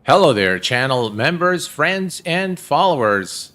Hello there, channel members, friends, and followers.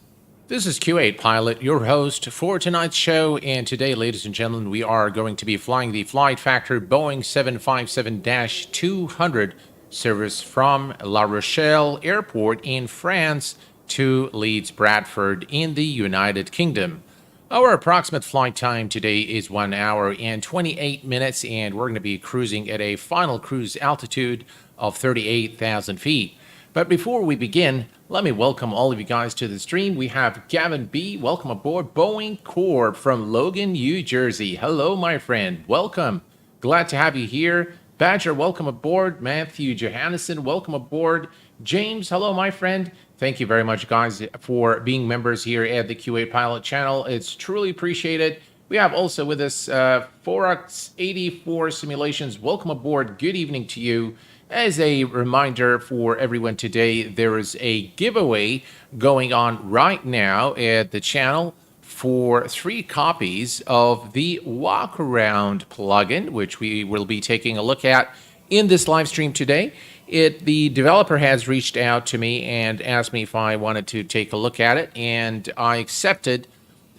This is Q8 Pilot, your host for tonight's show, and today, ladies and gentlemen, we are going to be flying the Flight Factor Boeing 757-200 service from La Rochelle Airport in France to Leeds Bradford in the United Kingdom. Our approximate flight time today is 1 hour and 28 minutes, and we're going to be cruising at a final cruise altitude of 38,000 feet. But before we begin, let me welcome all of you guys to the stream. We have Gavin B. Welcome aboard. Boeing Corp from Logan, New Jersey. Hello, my friend. Welcome. Glad to have you here. Badger, welcome aboard. Matthew Johannesson, welcome aboard. James, hello, my friend. Thank you very much, guys, for being members here at the Q8 Pilot channel. It's truly appreciated. We have also with us Forex 84 Simulations. Welcome aboard. Good evening to you. As a reminder for everyone today, there is a giveaway going on right now at the channel for 3 copies of the Walkaround plugin, which we will be taking a look at in this live stream today. The developer has reached out to me and asked me if I wanted to take a look at it, and I accepted.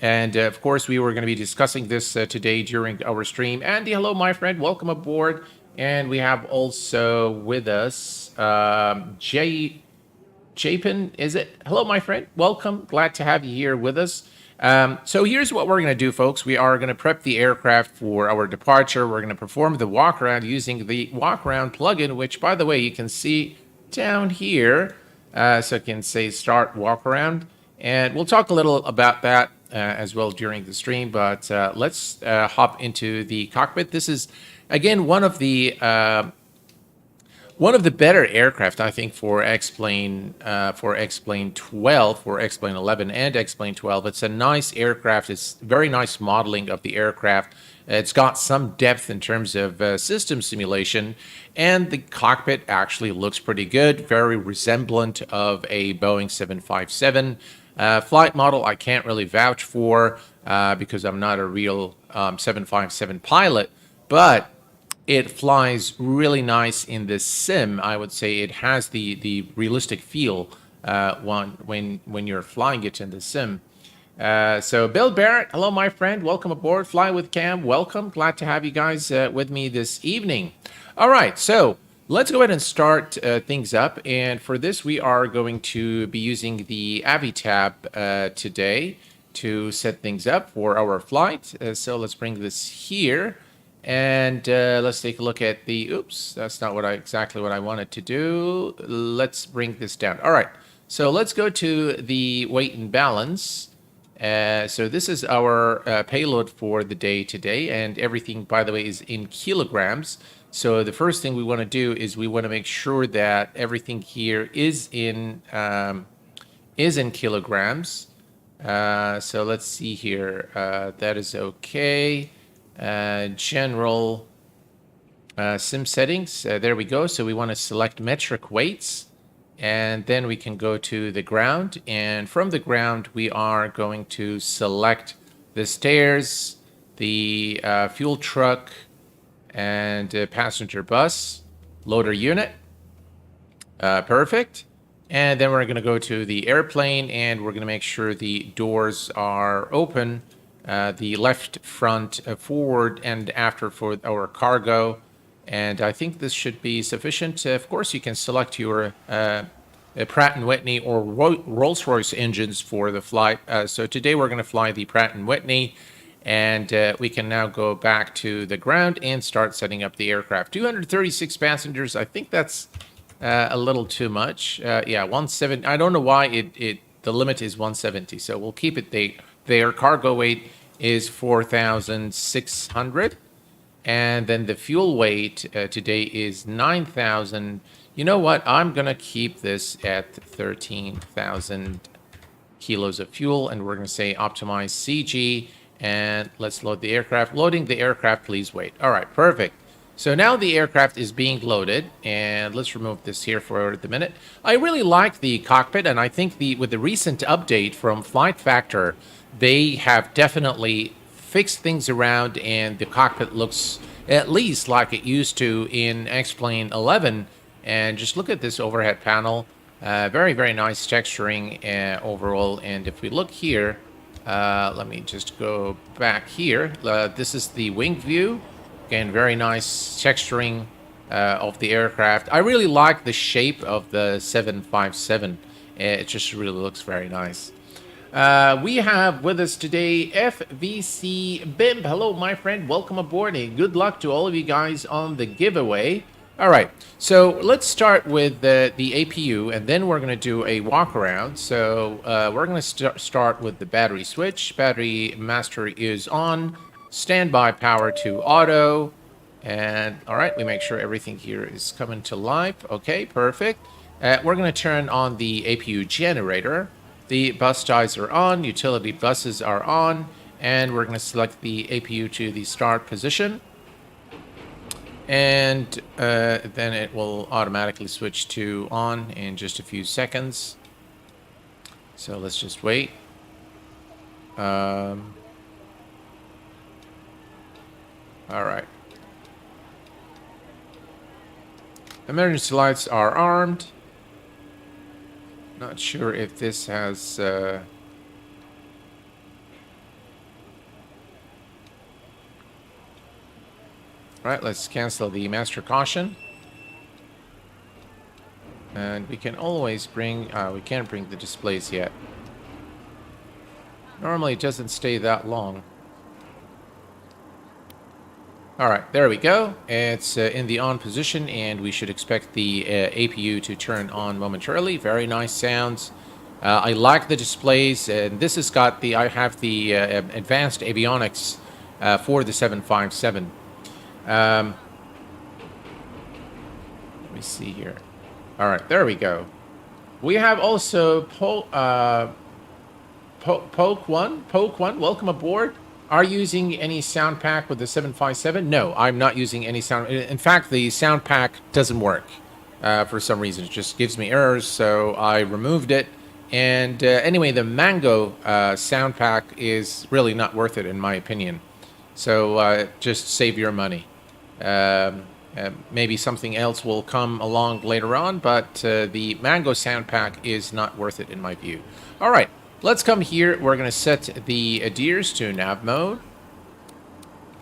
And of course, we were going to be discussing this today during our stream. Andy, hello, my friend. Welcome aboard. And we have also with us Japin, is it? Hello, my friend. Welcome. Glad to have you here with us. So here's what we're going to do, folks. We are going to prep the aircraft for our departure. We're going to perform the walkaround using the Walkaround plugin, which, by the way, you can see down here. So I can say start walkaround. And we'll talk a little about that as well during the stream. But let's hop into the cockpit. This is, again, one of the better aircraft, I think, for X-Plane 12, for X-Plane 11 and X-Plane 12. It's a nice aircraft. It's very nice modeling of the aircraft. It's got some depth in terms of system simulation, and the cockpit actually looks pretty good, very resemblant of a Boeing 757. Flight model I can't really vouch for because I'm not a real 757 pilot, but it flies really nice in the sim. I would say it has the realistic feel when you're flying it in the sim. So Bill Barrett, hello, my friend. Welcome aboard. Fly with Cam. Welcome. Glad to have you guys with me this evening. All right, so let's go ahead and start things up. And for this, we are going to be using the AviTab today to set things up for our flight. So let's bring this here. And let's take a look at the, oops, that's not exactly what I wanted to do. Let's bring this down. All right, so let's go to the weight and balance. So this is our payload for the day today, and everything, by the way, is in kilograms. So the first thing we want to do is we want to make sure that everything here is in kilograms. So let's see here. That is okay. General sim settings. There we go. So we want to select metric weights, and then we can go to the ground. And from the ground, we are going to select the stairs, the fuel truck, and passenger bus, loader unit. Perfect. And then we're going to go to the airplane, and we're going to make sure the doors are open. The left, front, forward, and after for our cargo. And I think this should be sufficient. Of course, you can select your Pratt & Whitney or Rolls-Royce engines for the flight. So today we're going to fly the Pratt & Whitney. And we can now go back to the ground and start setting up the aircraft. 236 passengers. I think that's a little too much. Yeah, 170. I don't know why the limit is 170. So we'll keep it there. Cargo weight is 4,600. And then the fuel weight today is 9,000. You know what? I'm going to keep this at 13,000 kilos of fuel. And we're going to say optimize CG. And let's load the aircraft. Loading the aircraft, please wait. All right, perfect. So now the aircraft is being loaded, and let's remove this here for the minute. I really like the cockpit, and I think with the recent update from Flight Factor, they have definitely fixed things around, and the cockpit looks at least like it used to in X-Plane 11. And just look at this overhead panel. Very, very nice texturing overall. And if we look here, let me just go back here. This is the wing view. Again, very nice texturing of the aircraft. I really like the shape of the 757. It just really looks very nice. We have with us today FVC Bimp. Hello, my friend. Welcome aboard, and good luck to all of you guys on the giveaway. All right, so let's start with the APU, and then we're going to do a walk around. So we're going to start with the battery switch. Battery master is on. Standby power to auto. And all right, we make sure everything here is coming to life. Okay, perfect. We're going to turn on the APU generator. The bus ties are on. Utility buses are on. And we're going to select the APU to the start position. And then it will automatically switch to on in just a few seconds. So let's just wait. All right. Emergency lights are armed. Not sure if this has... Right, let's cancel the master caution. And we can always bring... we can't bring the displays yet. Normally it doesn't stay that long. Alright, there we go. It's in the on position, and we should expect the APU to turn on momentarily. Very nice sounds. I like the displays, and this has got the... I have the advanced avionics for the 757. Let me see here. All right, there we go. We have also Poke One. Welcome aboard. Are you using any sound pack with the 757? No, I'm not using any sound. In fact, the sound pack doesn't work for some reason. It just gives me errors, so I removed it. And anyway, the Mango sound pack is really not worth it in my opinion. So just save your money. Maybe something else will come along later on, but the Mango sound pack is not worth it in my view. All right, let's come here. We're going to set the adheres to nav mode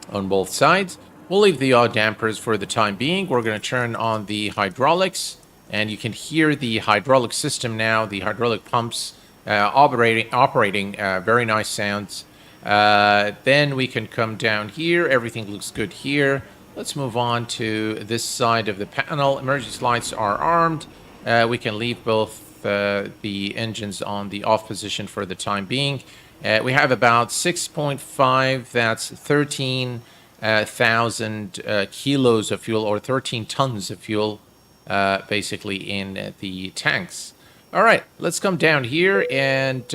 on both sides. We'll leave the yaw dampers for the time being. We're going to turn on the hydraulics, and you can hear the hydraulic system now, the hydraulic pumps operating very nice sounds. Then we can come down here. Everything looks good here. Let's move on to this side of the panel. Emergency lights are armed. We can leave both the engines on the off position for the time being. We have about 6.5, that's 13,000 kilos of fuel, or 13 tons of fuel, basically in the tanks. All right, let's come down here, and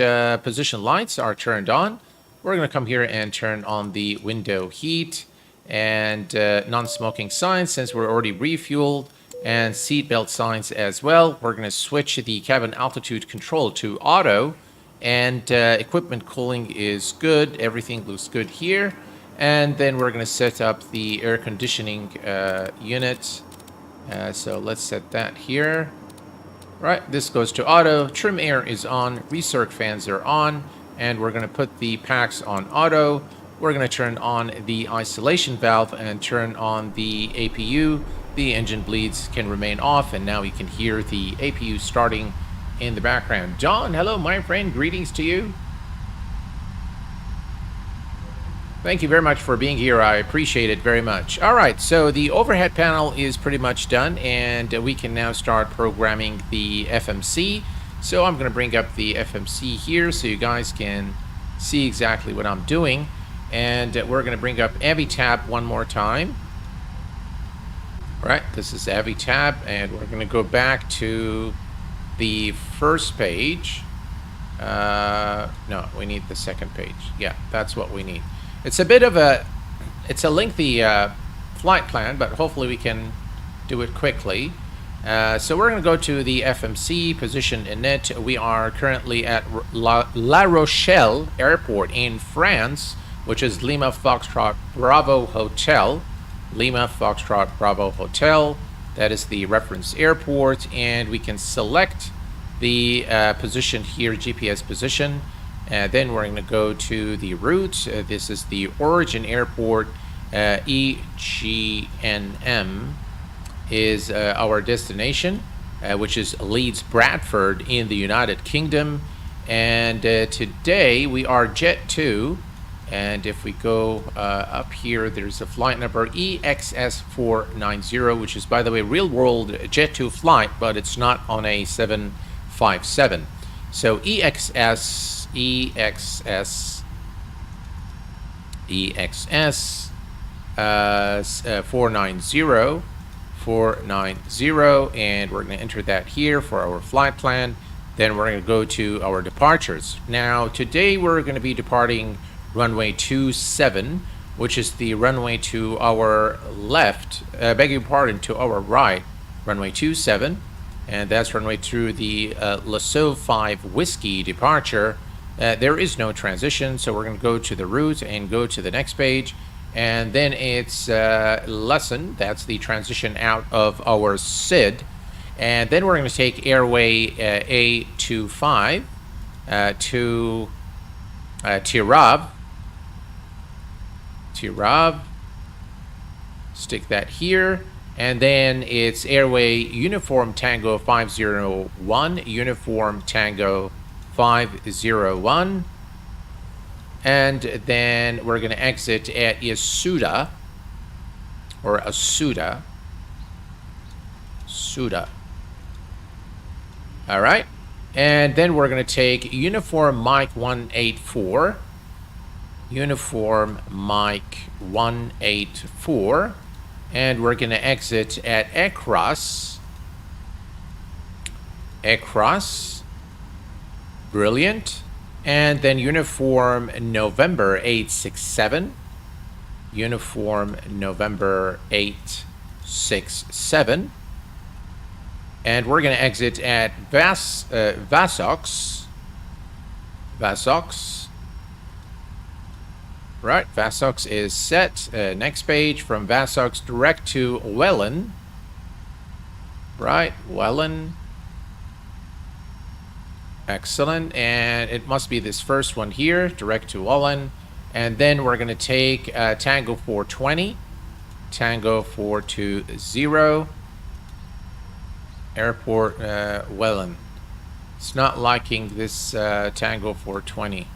position lights are turned on. We're going to come here and turn on the window heat and non-smoking signs, since we're already refueled, and seatbelt signs as well. We're going to switch the cabin altitude control to auto, and equipment cooling is good. Everything looks good here. And then we're going to set up the air conditioning unit. So let's set that here. Right, this goes to auto. Trim air is on. Recirc fans are on. And we're going to put the packs on auto. We're going to turn on the isolation valve and turn on the APU. The engine bleeds can remain off, and now you can hear the APU starting in the background. John, hello, my friend. Greetings to you. Thank you very much for being here. I appreciate it very much. All right, so the overhead panel is pretty much done, and we can now start programming the FMC. So I'm going to bring up the FMC here so you guys can see exactly what I'm doing. And we're going to bring up AviTab one more time. All right, this is AviTab, and we're going to go back to the first page. No, we need the second page. Yeah, that's what we need. It's a bit of a, it's a lengthy flight plan, but hopefully we can do it quickly. So we're going to go to the FMC position in it. We are currently at La Rochelle Airport in France, which is Lima Foxtrot Bravo Hotel. Lima Foxtrot Bravo Hotel. That is the reference airport, and we can select the position here, GPS position. Then we're going to go to the route. This is the origin airport. EGNM is our destination, which is Leeds Bradford in the United Kingdom. And today we are Jet 2. And if we go up here, there's a flight number EXS490, which is, by the way, real-world Jet 2 flight, but it's not on a 757. So EXS 490, and we're going to enter that here for our flight plan. Then we're going to go to our departures. Now, today we're going to be departing runway 27, which is the runway to our left, beg your pardon, to our right, runway 27, and that's runway through the Lasso 5 Whiskey departure. There is no transition, so we're going to go to the route and go to the next page, and then it's lesson, that's the transition out of our SID, and then we're going to take airway A25 to Tirab, stick that here, and then it's airway Uniform Tango 501, Uniform Tango 501, and then we're going to exit at Yasuda, or Asuda, all right, and then we're going to take Uniform Mike 184, Uniform Mike 184, and we're going to exit at Ekros, brilliant, and then Uniform November 867, Uniform November 867, and we're going to exit at Vasox, right, Vasox is set. Next page, from Vasox direct to Welland, right, Welland, excellent, and it must be this first one here, direct to Welland, and then we're going to take Tango 420, Tango 420, airport Welland. It's not liking this Tango 420.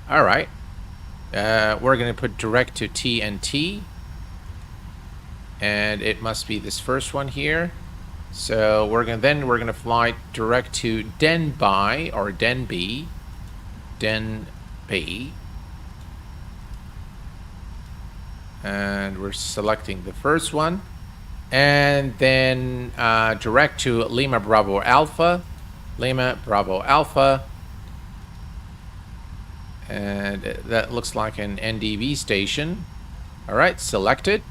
All right. We're going to put direct to TNT, and it must be this first one here. So we're going to fly direct to Denby, or Denby, and we're selecting the first one, and then direct to Lima Bravo Alpha, and that looks like an NDV station. All right, selected,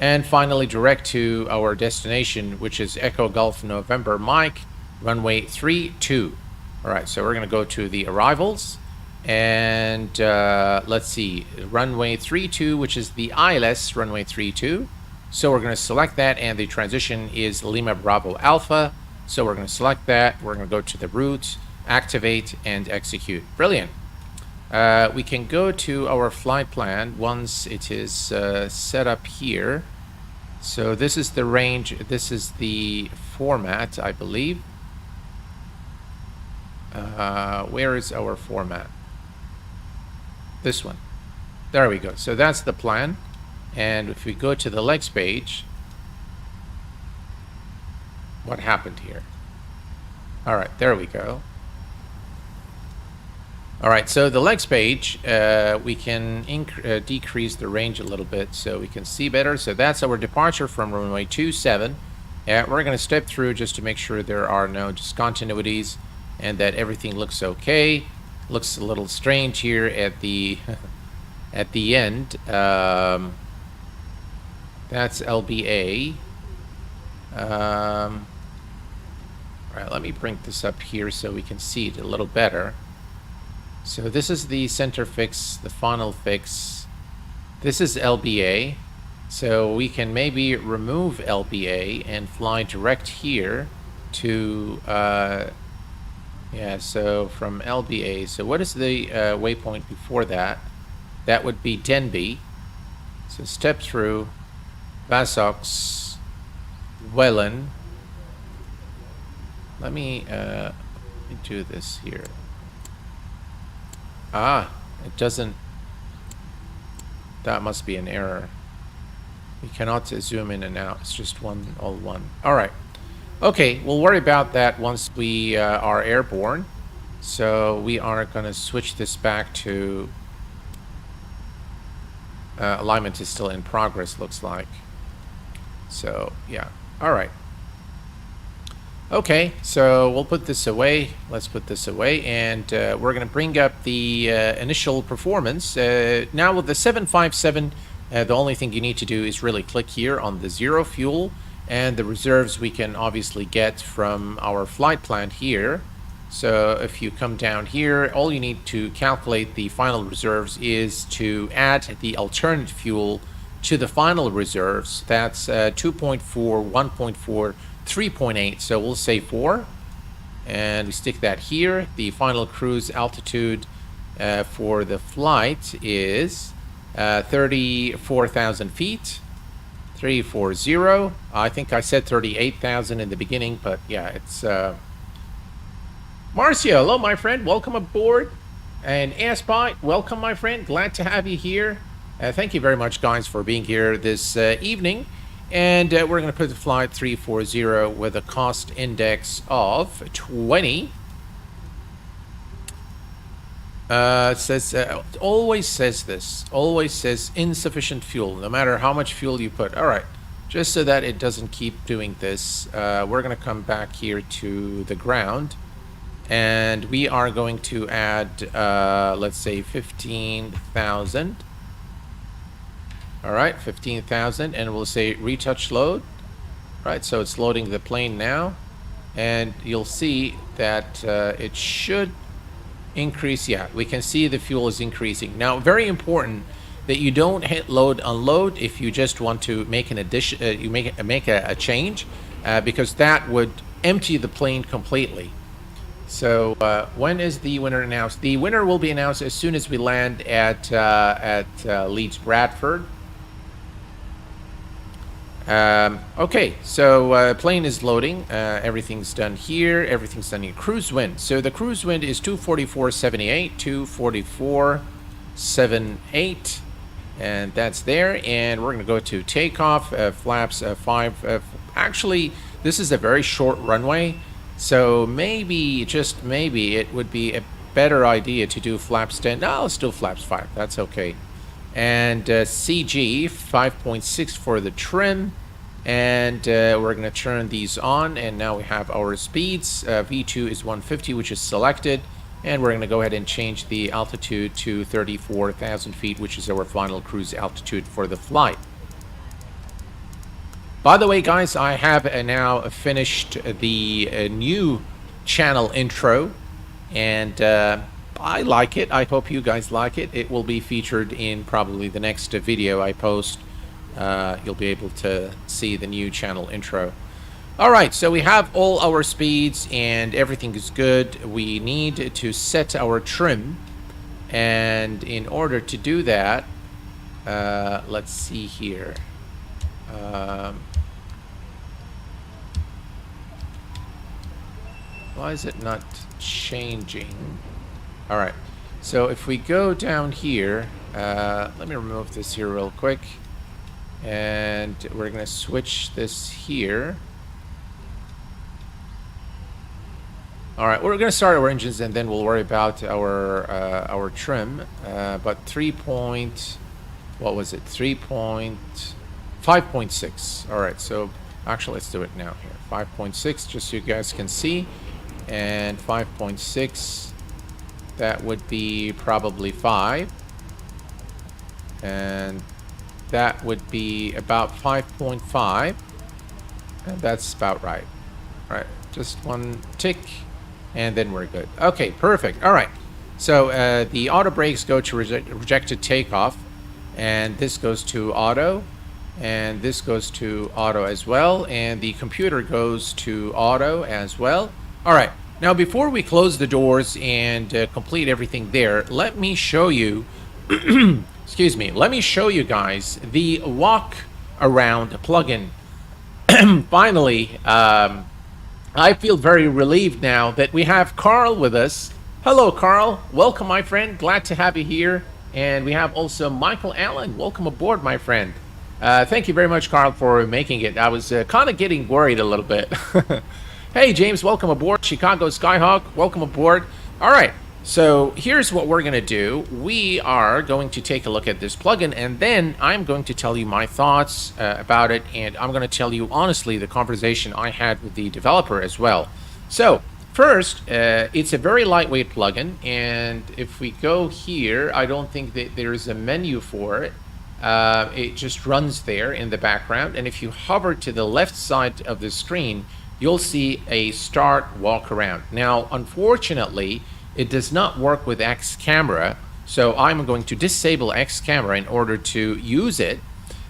and finally direct to our destination, which is Echo Golf November Mike, runway 32. All right, so we're going to go to the arrivals, and let's see, runway 32, which is the ILS runway 32. So we're going to select that, and the transition is Lima Bravo Alpha. So we're going to select that. We're going to go to the route, activate, and execute. Brilliant. We can go to our flight plan once it is set up here. So this is the range, this is the format, I believe. Where is our format? This one. There we go. So that's the plan. And if we go to the legs page, what happened here? All right, there we go. All right, so the legs page, we can decrease the range a little bit so we can see better. So that's our departure from runway 27. We're going to step through just to make sure there are no discontinuities and that everything looks okay. Looks a little strange here at the at the end. That's LBA. All right, let me bring this up here so we can see it a little better. So this is the center fix, the funnel fix. This is LBA. So we can maybe remove LBA and fly direct here to, yeah, so from LBA. So what is the waypoint before that? That would be Denby. So step through, Vasox, Welland. Let me do this here. Ah, it doesn't. That must be an error. We cannot zoom in and out. It's just all one. All right. Okay, we'll worry about that once we are airborne. So we are going to switch this back to alignment is still in progress, looks like. So yeah. All right. Okay, so we'll put this away. Let's put this away, and we're going to bring up the initial performance. Now with the 757, the only thing you need to do is really click here on the 0 fuel, and the reserves we can obviously get from our flight plan here. So if you come down here, all you need to calculate the final reserves is to add the alternate fuel to the final reserves. That's 2.4, 1.4, 3.8, so we'll say 4, and we stick that here. The final cruise altitude for the flight is 34,000 feet, 340. I think I said 38,000 in the beginning, but yeah, it's Marcia, hello my friend, welcome aboard. And Aspy, welcome my friend, glad to have you here. Thank you very much guys for being here this evening. And we're going to put the flight 340 with a cost index of 20. It says, always says this, always says insufficient fuel, no matter how much fuel you put. All right, just so that it doesn't keep doing this, we're going to come back here to the ground. And we are going to add, let's say 15,000. All right, 15,000, and we'll say retouch load. Right, so it's loading the plane now, and you'll see that it should increase. Yeah, we can see the fuel is increasing. Now, very important that you don't hit load unload if you just want to make an addition. You make a change, because that would empty the plane completely. So when is the winner announced? The winner will be announced as soon as we land at Leeds Bradford. Okay, so plane is loading. Everything's done here. Everything's done here. Cruise wind. So the cruise wind is 244.78, 244.78, and that's there. And we're going to go to takeoff. Flaps 5. Actually, this is a very short runway, so maybe, just maybe, it would be a better idea to do flaps 10. No, let's do flaps 5. That's okay. And CG 5.6 for the trim, and we're going to turn these on, and now we have our speeds. V2 is 150, which is selected, and we're going to go ahead and change the altitude to 34,000 feet, which is our final cruise altitude for the flight. By the way, guys, I have now finished the new channel intro, and I like it. I hope you guys like it. It will be featured in probably the next video I post. You'll be able to see the new channel intro. All right, so we have all our speeds and everything is good. We need to set our trim, and in order to do that, let's see here. Why is it not changing? All right, so if we go down here, let me remove this here real quick, and we're going to switch this here. All right, we're going to start our engines, and then we'll worry about our trim. But 5.6. All right, so actually let's do it now here. 5.6, just so you guys can see, and 5.6. That would be probably 5, and that would be about 5.5, and that's about right. All right, just one tick, and then we're good. Okay, perfect. All right, so the auto brakes go to rejected takeoff, and this goes to auto, And this goes to auto as well, and the computer goes to auto as well. All right, now before we close the doors and complete everything there, let me show you excuse me, let me show you guys the Walkaround plugin. Finally, I feel very relieved now that we have Carl with us. Hello, Carl. Welcome, my friend. Glad to have you here. And we have also Michael Allen. Welcome aboard, my friend. Thank you very much, Carl, for making it. I was kind of getting worried a little bit. Hey, James, welcome aboard. Chicago Skyhawk, welcome aboard. All right, so here's what we're going to do. We are going to take a look at this plugin, and then I'm going to tell you my thoughts about it, and I'm going to tell you, honestly, the conversation I had with the developer as well. So, first, it's a very lightweight plugin, and if we go here, I don't think that there's a menu for it. It just runs there in the background, and if you hover to the left side of the screen, you'll see a start Walkaround. Now, unfortunately, it does not work with X camera, so I'm going to disable X camera in order to use it.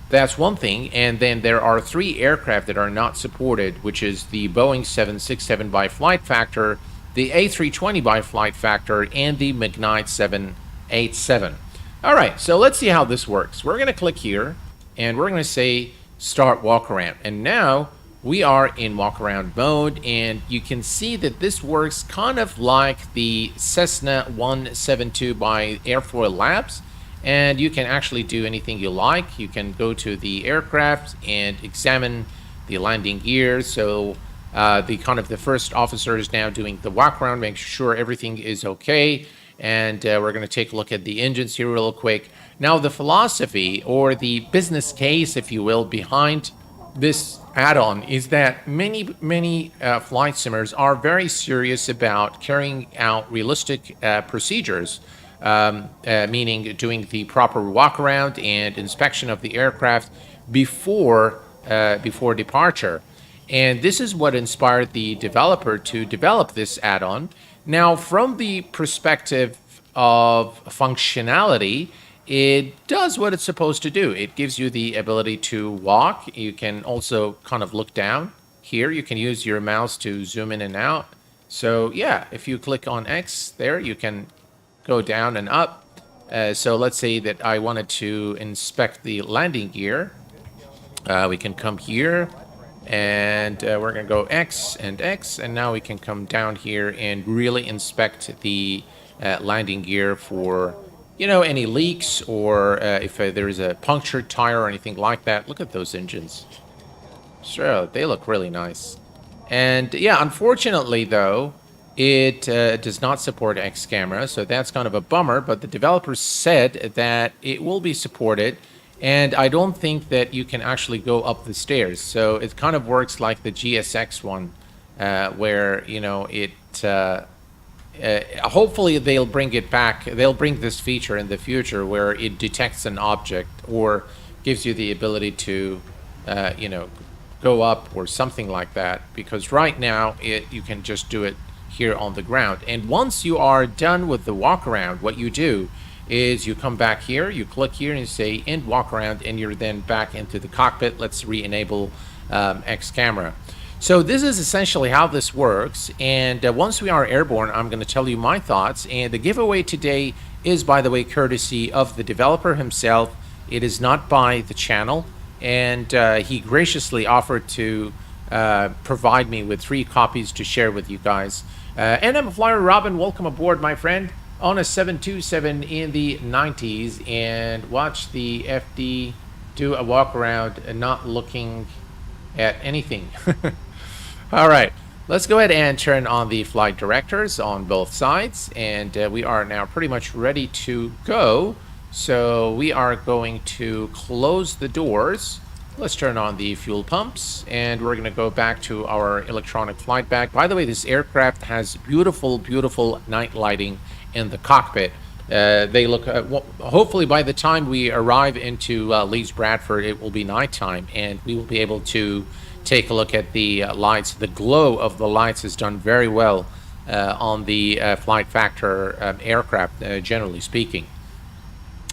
That's one thing, and then there are 3 aircraft that are not supported, which is the Boeing 767 by flight factor, the A320 by flight factor, and the Magnite 787. All right, so let's see how this works. We're going to click here, and we're going to say Start Walkaround. And now we are in Walkaround mode, and you can see that this works kind of like the Cessna 172 by Airfoil Labs, and you can actually do anything you like. You can go to the aircraft and examine the landing gear. So the first officer is now doing the walkaround, making sure everything is okay. And we're going to take a look at the engines here real quick. Now, the philosophy or the business case, if you will, behind this add-on is that many flight simmers are very serious about carrying out realistic procedures, meaning doing the proper walkaround and inspection of the aircraft before departure. And this is what inspired the developer to develop this add-on. Now, from the perspective of functionality, it does what it's supposed to do. It gives you the ability to walk. You can also kind of look down. Here, you can use your mouse to zoom in and out. So, yeah, if you click on X there, you can go down and up. So let's say that I wanted to inspect the landing gear. We can come here. And we're going to go X, and now we can come down here and really inspect the landing gear for, any leaks or if there is a punctured tire or anything like that. Look at those engines. Sure, they look really nice. And yeah, unfortunately, though, it does not support X camera, so that's kind of a bummer, but the developers said that it will be supported. And I don't think that you can actually go up the stairs. So it kind of works like the GSX one, where, hopefully they'll bring it back. They'll bring this feature in the future where it detects an object or gives you the ability to, go up or something like that. Because right now, you can just do it here on the ground. And once you are done with the walkaround, what you do is you come back here, you click here, and you say end walkaround, and you're then back into the cockpit. Let's re-enable X camera. So this is essentially how this works, and once we are airborne, I'm going to tell you my thoughts. And the giveaway today is, by the way, courtesy of the developer himself. It is not by the channel, and he graciously offered to provide me with 3 copies to share with you guys. And I'm a Flyer Robin. Welcome aboard, my friend, on a 727 in the 90s, and watch the FD do a walk around and not looking at anything. All right, let's go ahead and turn on the flight directors on both sides, and we are now pretty much ready to go. So we are going to close the doors. Let's turn on the fuel pumps, and we're going to go back to our electronic flight bag. By the way, this aircraft has beautiful night lighting in the cockpit. They look, hopefully by the time we arrive into Leeds Bradford, it will be nighttime, and we will be able to take a look at the lights. The glow of the lights is done very well on the flight factor aircraft, generally speaking.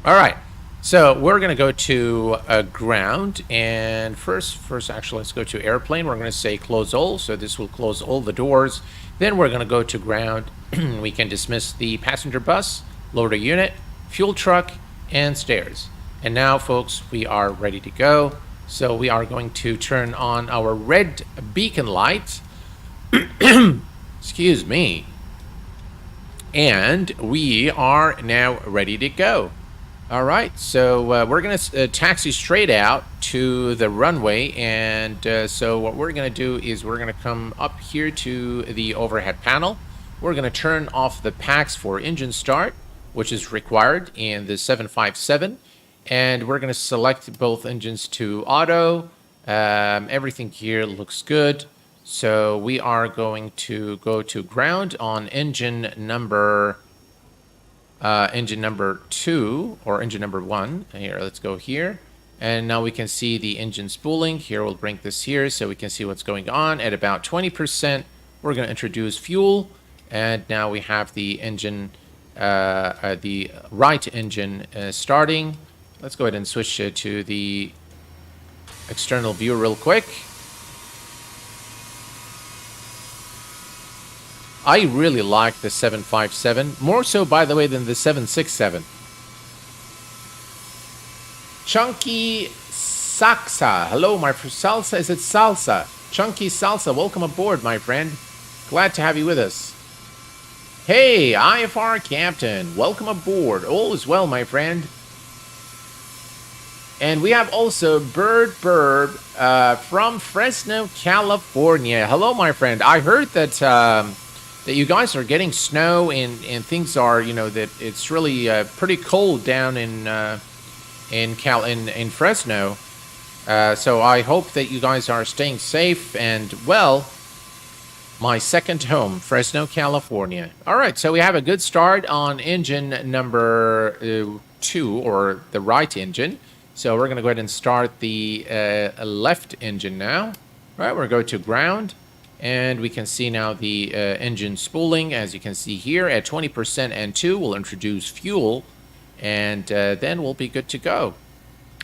All right, So we're going to go to ground, and first actually let's go to airplane. We're going to say close all, so this will close all the doors. Then we're going to go to ground. We can dismiss the passenger bus, loader unit, fuel truck, and stairs. And now, folks, we are ready to go. So we are going to turn on our red beacon light. Excuse me. And we are now ready to go. All right, so we're going to taxi straight out to the runway, and so what we're going to do is we're going to come up here to the overhead panel. We're going to turn off the packs for engine start, which is required in the 757, and we're going to select both engines to auto. Everything here looks good, so we are going to go to ground on engine number 2 or engine number 1. Here, let's go here. And now we can see the engine spooling. Here, we'll bring this here so we can see what's going on. At about 20%, we're going to introduce fuel. And now we have the engine, the right engine starting. Let's go ahead and switch to the external view real quick. I really like the 757, more so, by the way, than the 767. Chunky Salsa. Hello, my salsa. Is it salsa? Chunky Salsa, welcome aboard, my friend. Glad to have you with us. Hey, IFR Captain, welcome aboard. All is well, my friend. And we have also Bird from Fresno, California. Hello, my friend. I heard that that you guys are getting snow and things are, you know, that it's really pretty cold down in Fresno. So I hope that you guys are staying safe and well. My second home, Fresno, California. All right, so we have a good start on engine number 2, or the right engine. So we're going to go ahead and start the left engine now. All right, we're going to go to ground. And we can see now the engine spooling, as you can see here, at 20% N2. We'll introduce fuel, and then we'll be good to go.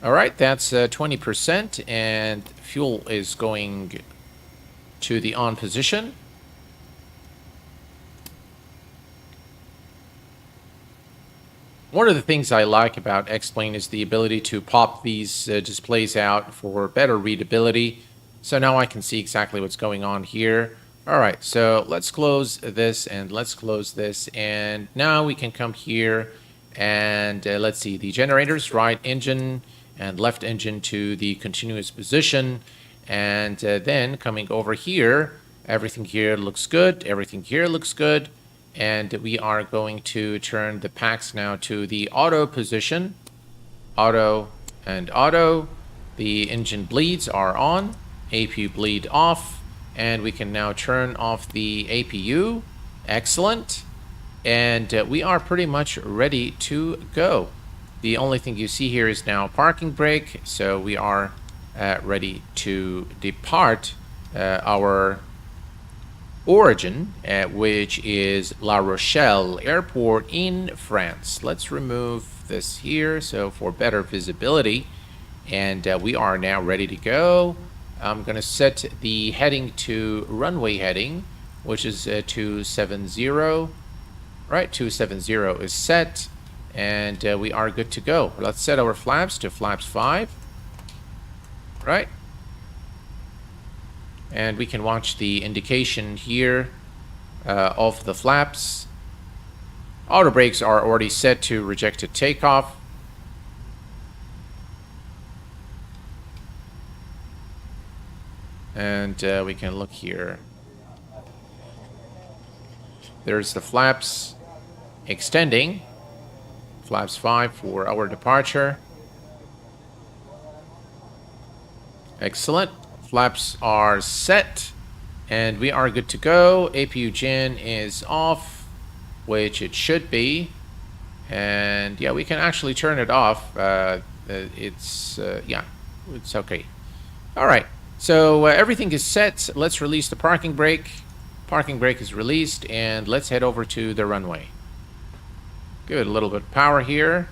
All right, that's 20%, and fuel is going to the on position. One of the things I like about X-Plane is the ability to pop these displays out for better readability. So now I can see exactly what's going on here. All right, so let's close this and let's close this. And now we can come here and let's see the generators, right engine and left engine to the continuous position. And then coming over here, everything here looks good. Everything here looks good. And we are going to turn the packs now to the auto position. Auto and auto. The engine bleeds are on. APU bleed off, and we can now turn off the APU. Excellent. And we are pretty much ready to go. The only thing you see here is now parking brake, so we are ready to depart our origin, which is La Rochelle Airport in France. Let's remove this here so for better visibility, and we are now ready to go. I'm going to set the heading to runway heading, which is 270. Right, 270 is set, and we are good to go. Let's set our flaps to flaps 5. Right. And we can watch the indication here of the flaps. Auto brakes are already set to rejected takeoff. And we can look here. There's the flaps extending. Flaps 5 for our departure. Excellent. Flaps are set. And we are good to go. APU gen is off, which it should be. And yeah, we can actually turn it off. Yeah, it's okay. All right. So everything is set. Let's release the parking brake. Parking brake is released, and let's head over to the runway. Good, a little bit of power here.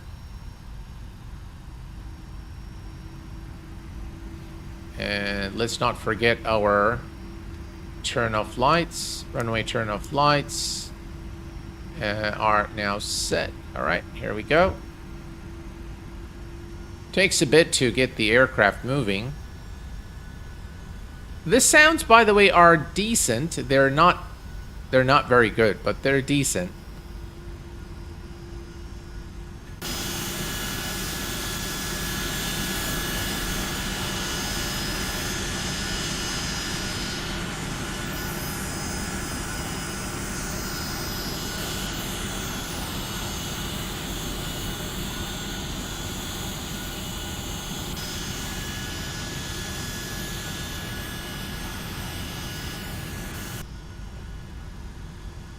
And let's not forget our turn off lights. Runway turn off lights are now set. All right, here we go. Takes a bit to get the aircraft moving. The sounds, by the way, are decent. They're not very good, but they're decent.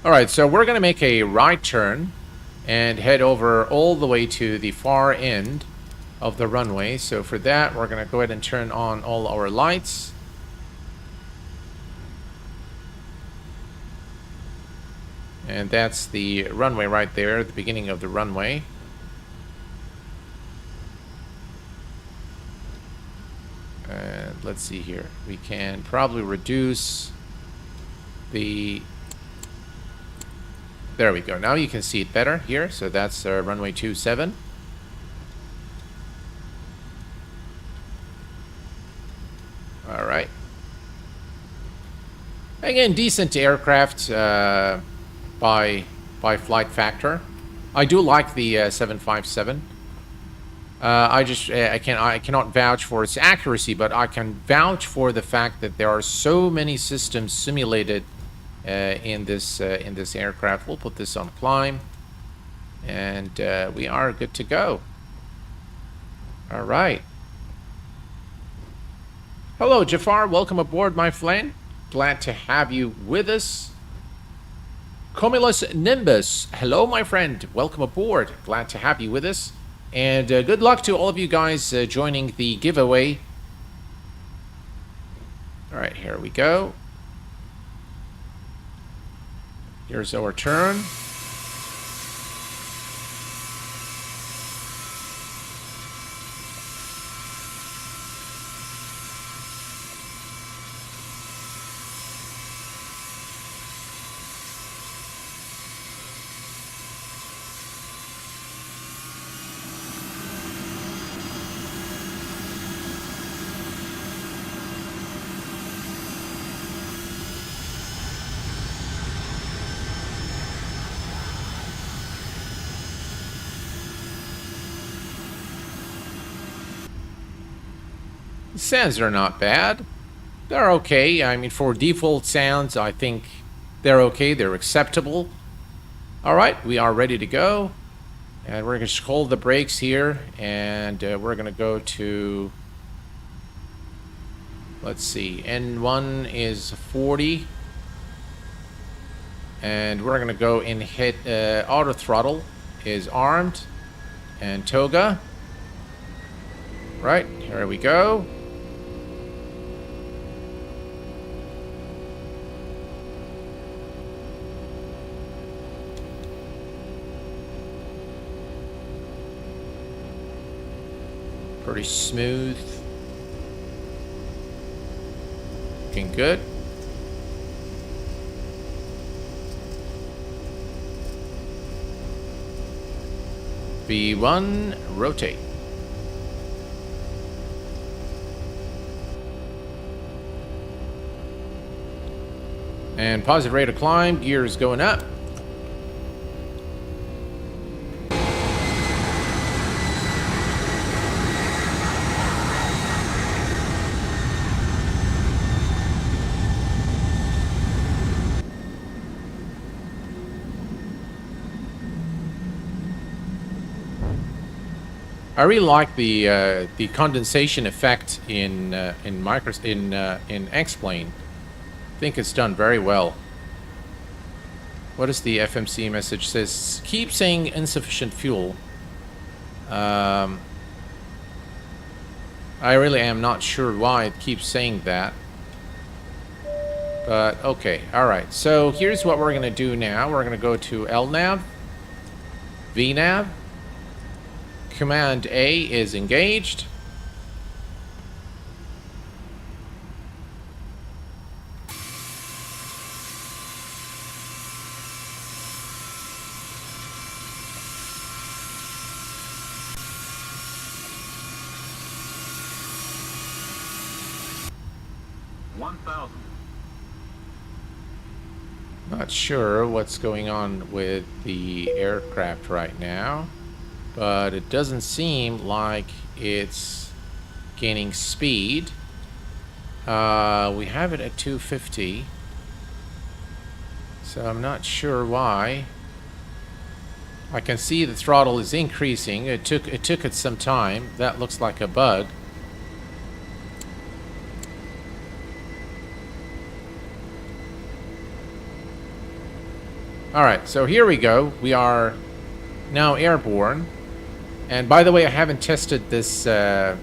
All right, so we're going to make a right turn and head over all the way to the far end of the runway. So for that, we're going to go ahead and turn on all our lights. And that's the runway right there, the beginning of the runway. And let's see here. We can probably reduce the... There we go. Now you can see it better here. So that's runway 27. All right. Again, decent aircraft by flight factor. I do like the 757. I cannot vouch for its accuracy, but I can vouch for the fact that there are so many systems simulated in this aircraft. We'll put this on climb, and we are good to go. All right. Hello, Jafar. Welcome aboard, my friend. Glad to have you with us. Cumulus Nimbus. Hello, my friend. Welcome aboard. Glad to have you with us. And good luck to all of you guys joining the giveaway. All right, here we go. Here's our turn. Sounds are not bad. They're okay. I mean, for default sounds, I think they're okay. They're acceptable. All right, we are ready to go. And we're going to hold the brakes here. And we're going to go to... Let's see. N1 is 40. And we're going to go and hit auto throttle is armed. And toga. Right, here we go. Pretty smooth. Looking good. V1, rotate. And positive rate of climb, gears going up. I really like the condensation effect in X-Plane. I think it's done very well. What is the FMC message? It says keep saying insufficient fuel. I really am not sure why it keeps saying that. But okay, all right. So here's what we're gonna do now. We're gonna go to LNAV, VNAV. Command A is engaged. Not sure what's going on with the aircraft right now, but it doesn't seem like it's gaining speed. We have it at 250, so I'm not sure why. I can see the throttle is increasing. It took it some time. That looks like a bug. Alright, so here we go. We are now airborne. And by the way, I haven't tested this this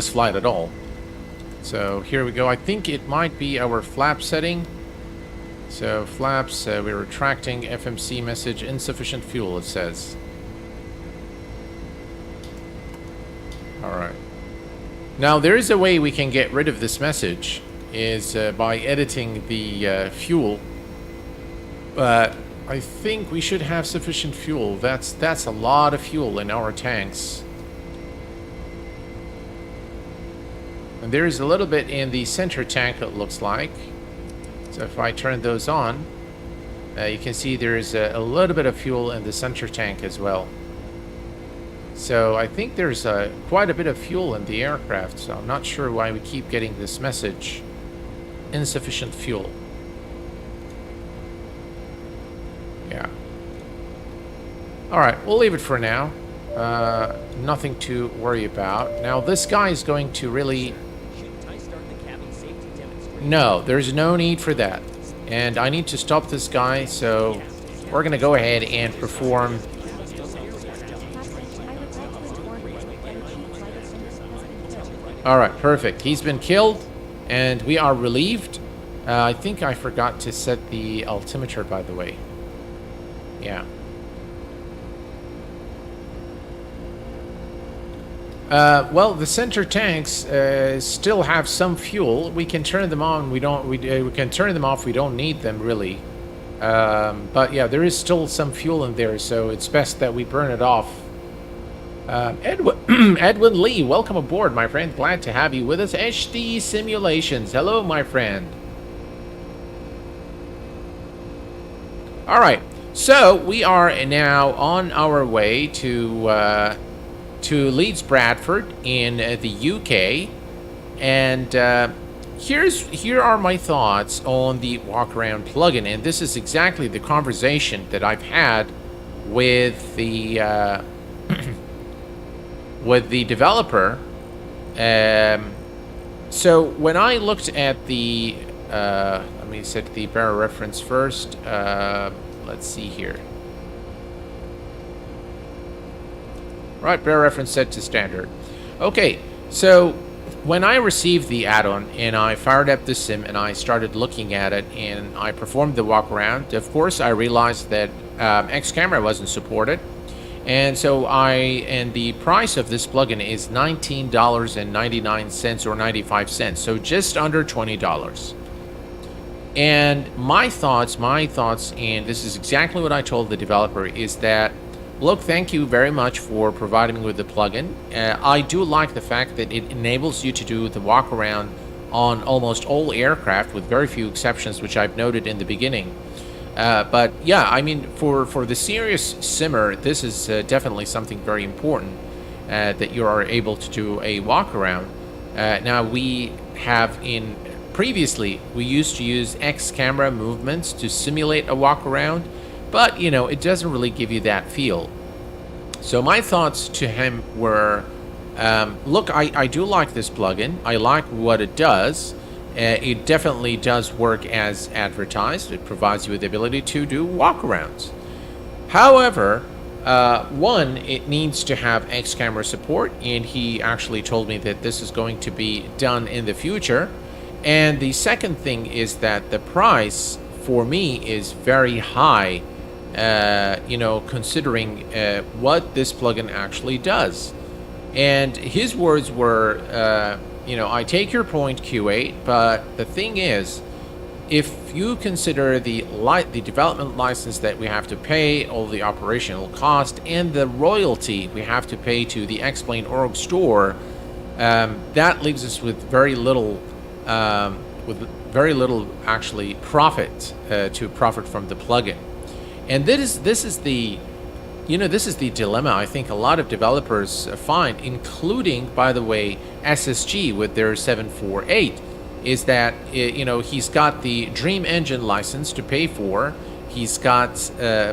flight at all. So here we go. I think it might be our flap setting. So flaps, we're retracting FMC message, insufficient fuel, it says. Alright. Now there is a way we can get rid of this message, is by editing the fuel. But I think we should have sufficient fuel. That's a lot of fuel in our tanks. And there is a little bit in the center tank, it looks like. So if I turn those on, you can see there is a little bit of fuel in the center tank as well. So I think there's quite a bit of fuel in the aircraft, so I'm not sure why we keep getting this message, insufficient fuel. Yeah. Alright, we'll leave it for now. Nothing to worry about. Now this guy is going to really... No, there's no need for that. And I need to stop this guy, so we're going to go ahead and perform... Alright, perfect. He's been killed, and we are relieved. I think I forgot to set the altimeter, by the way. Yeah. Well, the center tanks still have some fuel. We can turn them on. We can turn them off. We don't need them really. But yeah, there is still some fuel in there, so it's best that we burn it off. Edwin Lee, welcome aboard, my friend. Glad to have you with us. HD Simulations, hello, my friend. All right, so we are now on our way to Leeds Bradford in the UK, and here are my thoughts on the Walkaround plugin, and this is exactly the conversation that I've had with the with the developer. So when I looked at the let me set the bearer reference first. Let's see here. Right, bearer reference set to standard. Okay, so when I received the add-on and I fired up the sim and I started looking at it and I performed the walk around, of course I realized that X camera wasn't supported. And so the price of this plugin is $19.99 or 95 cents, so just under $20. And my thoughts, and this is exactly what I told the developer, is that, look, thank you very much for providing me with the plugin. I do like the fact that it enables you to do the walk around on almost all aircraft, with very few exceptions, which I've noted in the beginning. But yeah, I mean, for the serious simmer, this is definitely something very important, that you are able to do a walk around. Now we have previously we used to use X camera movements to simulate a walk around, but you know, it doesn't really give you that feel. So my thoughts to him were, look, I do like this plugin. I like what it does. It definitely does work as advertised. It provides you with the ability to do walkarounds. However, one, it needs to have X camera support, and he actually told me that this is going to be done in the future. And the second thing is that the price for me is very high, you know, considering what this plugin actually does. And his words were, you know, I take your point, Q8, but the thing is, if you consider the development license that we have to pay, all the operational cost, and the royalty we have to pay to the X-Plane org store, that leaves us with very little, actually profit to profit from the plugin. And this is the dilemma I think a lot of developers find, including, by the way, SSG with their 748, is that he's got the Dream Engine license to pay for. He's got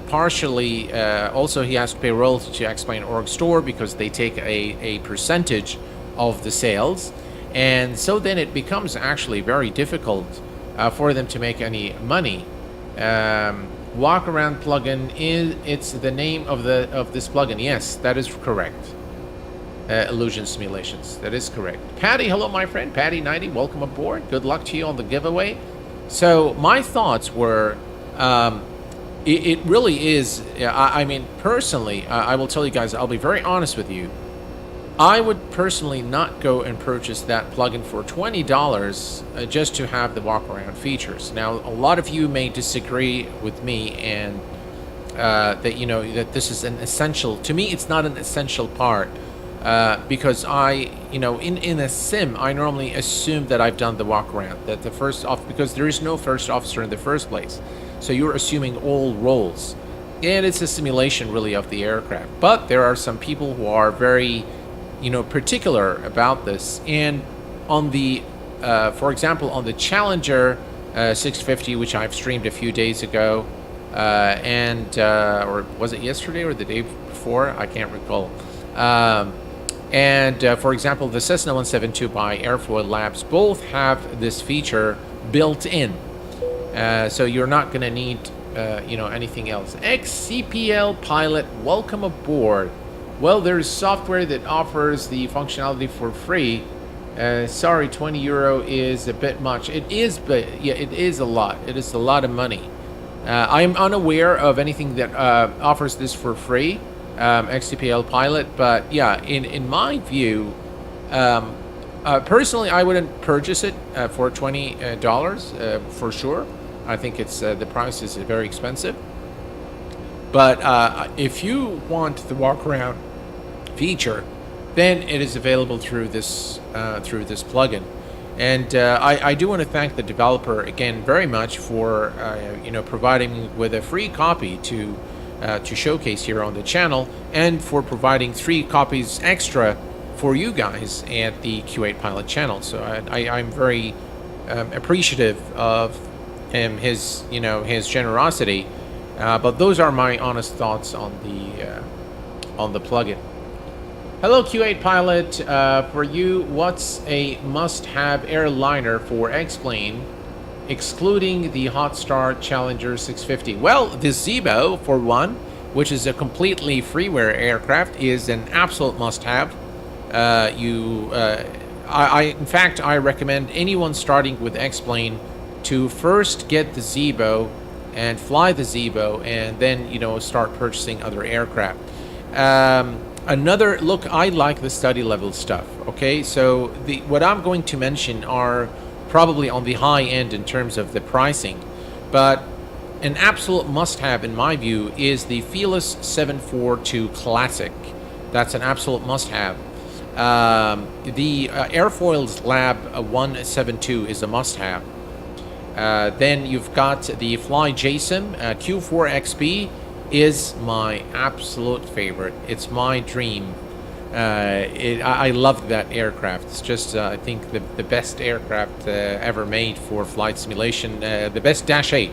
partially also he has to pay royalty to X-Plane Org Store because they take a percentage of the sales, and so then it becomes actually very difficult for them to make any money. Walkaround plugin it's the name of this plugin. Yes, that is correct. Illusion Simulations, that is correct. Patty, hello my friend. Patty 90, welcome aboard. Good luck to you on the giveaway. So my thoughts were, it really is, I mean, personally, I will tell you guys, I'll be very honest with you. I would personally not go and purchase that plugin for $20 just to have the walkaround features. Now, a lot of you may disagree with me, and that that this is an essential. To me, it's not an essential part because in a sim, I normally assume that I've done the walkaround, that the first off, because there is no first officer in the first place, so you're assuming all roles, and it's a simulation really of the aircraft. But there are some people who are very particular about this, and on the for example, on the Challenger 650, which I've streamed a few days ago, or was it yesterday or the day before, I can't recall, for example, the Cessna 172 by Airfoil Labs both have this feature built in, so you're not going to need anything else. XCPL Pilot, welcome aboard. Well, there's software that offers the functionality for free. Sorry, €20 is a bit much. It is, but yeah, it is a lot. It is a lot of money. I am unaware of anything that offers this for free, XCPL Pilot. But yeah, in my view, personally, I wouldn't purchase it for $20 for sure. I think it's the price is very expensive. But if you want the walkaround feature, then it is available through this plugin. And I do want to thank the developer again very much for providing me with a free copy to showcase here on the channel, and for providing 3 copies extra for you guys at the Q8 Pilot channel. So I'm very appreciative of his generosity. But those are my honest thoughts on the plugin. Hello Q8 Pilot, for you, what's a must-have airliner for X-Plane, excluding the Hotstar Challenger 650? Well, the Zibo, for one, which is a completely freeware aircraft, is an absolute must-have. In fact, I recommend anyone starting with X-Plane to first get the Zibo and fly the Zibo, and then start purchasing other aircraft. Another look, I like the study level stuff. Okay, so what I'm going to mention are probably on the high end in terms of the pricing, but an absolute must-have in my view is the Fearless 742 Classic. That's an absolute must-have. The Airfoils Lab 172 is a must-have. Then you've got the Fly JSIM Q4XP is my absolute favorite. It's my dream. I love that aircraft. It's just I think the best aircraft ever made for flight simulation. The best Dash 8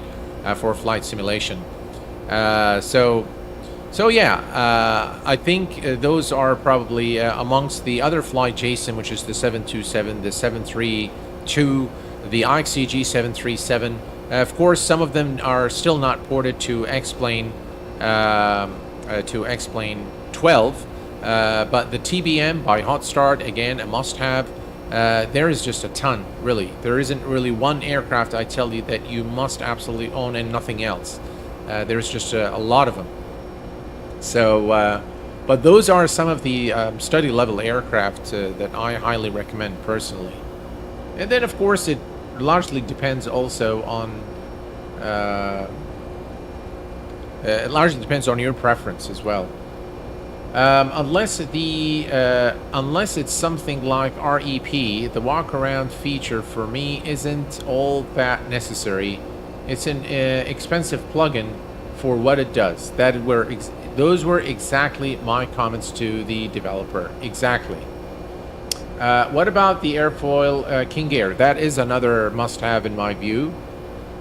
for flight simulation. So yeah, I think those are probably amongst the other Fly JSIM, which is the 727, the 732. The iCUE G737. Of course, some of them are still not ported to X-Plane 12, but the TBM by Hotstart, again, a must-have. There is just a ton, really. There isn't really one aircraft, I tell you, that you must absolutely own and nothing else. There's just a lot of them. So, but those are some of the study-level aircraft that I highly recommend personally. And then, of course, it largely depends also on it largely depends on your preference as well. Unless it's something like REP, the walkaround feature for me isn't all that necessary. It's an expensive plugin for what it does. Those were exactly my comments to the developer. Exactly. What about the airfoil King Air? That is another must-have in my view.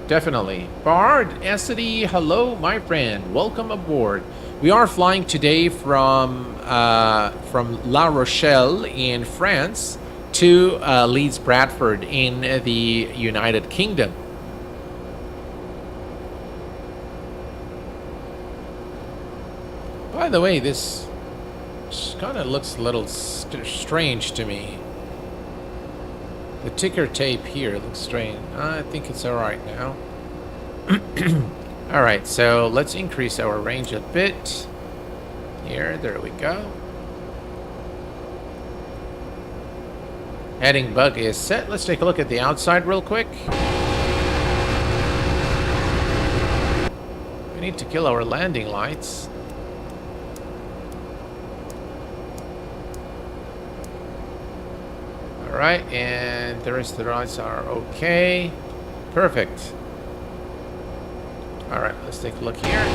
Definitely. Bard, SD, hello, my friend. Welcome aboard. We are flying today from La Rochelle in France to Leeds Bradford in the United Kingdom. By the way, this kind of looks a little strange to me. The ticker tape here looks strange. I think it's alright now. Alright, so let's increase our range a bit. Here, there we go. Heading bug is set. Let's take a look at the outside real quick. We need to kill our landing lights. Alright, and the rest of the lights are okay. Perfect. Alright, let's take a look here.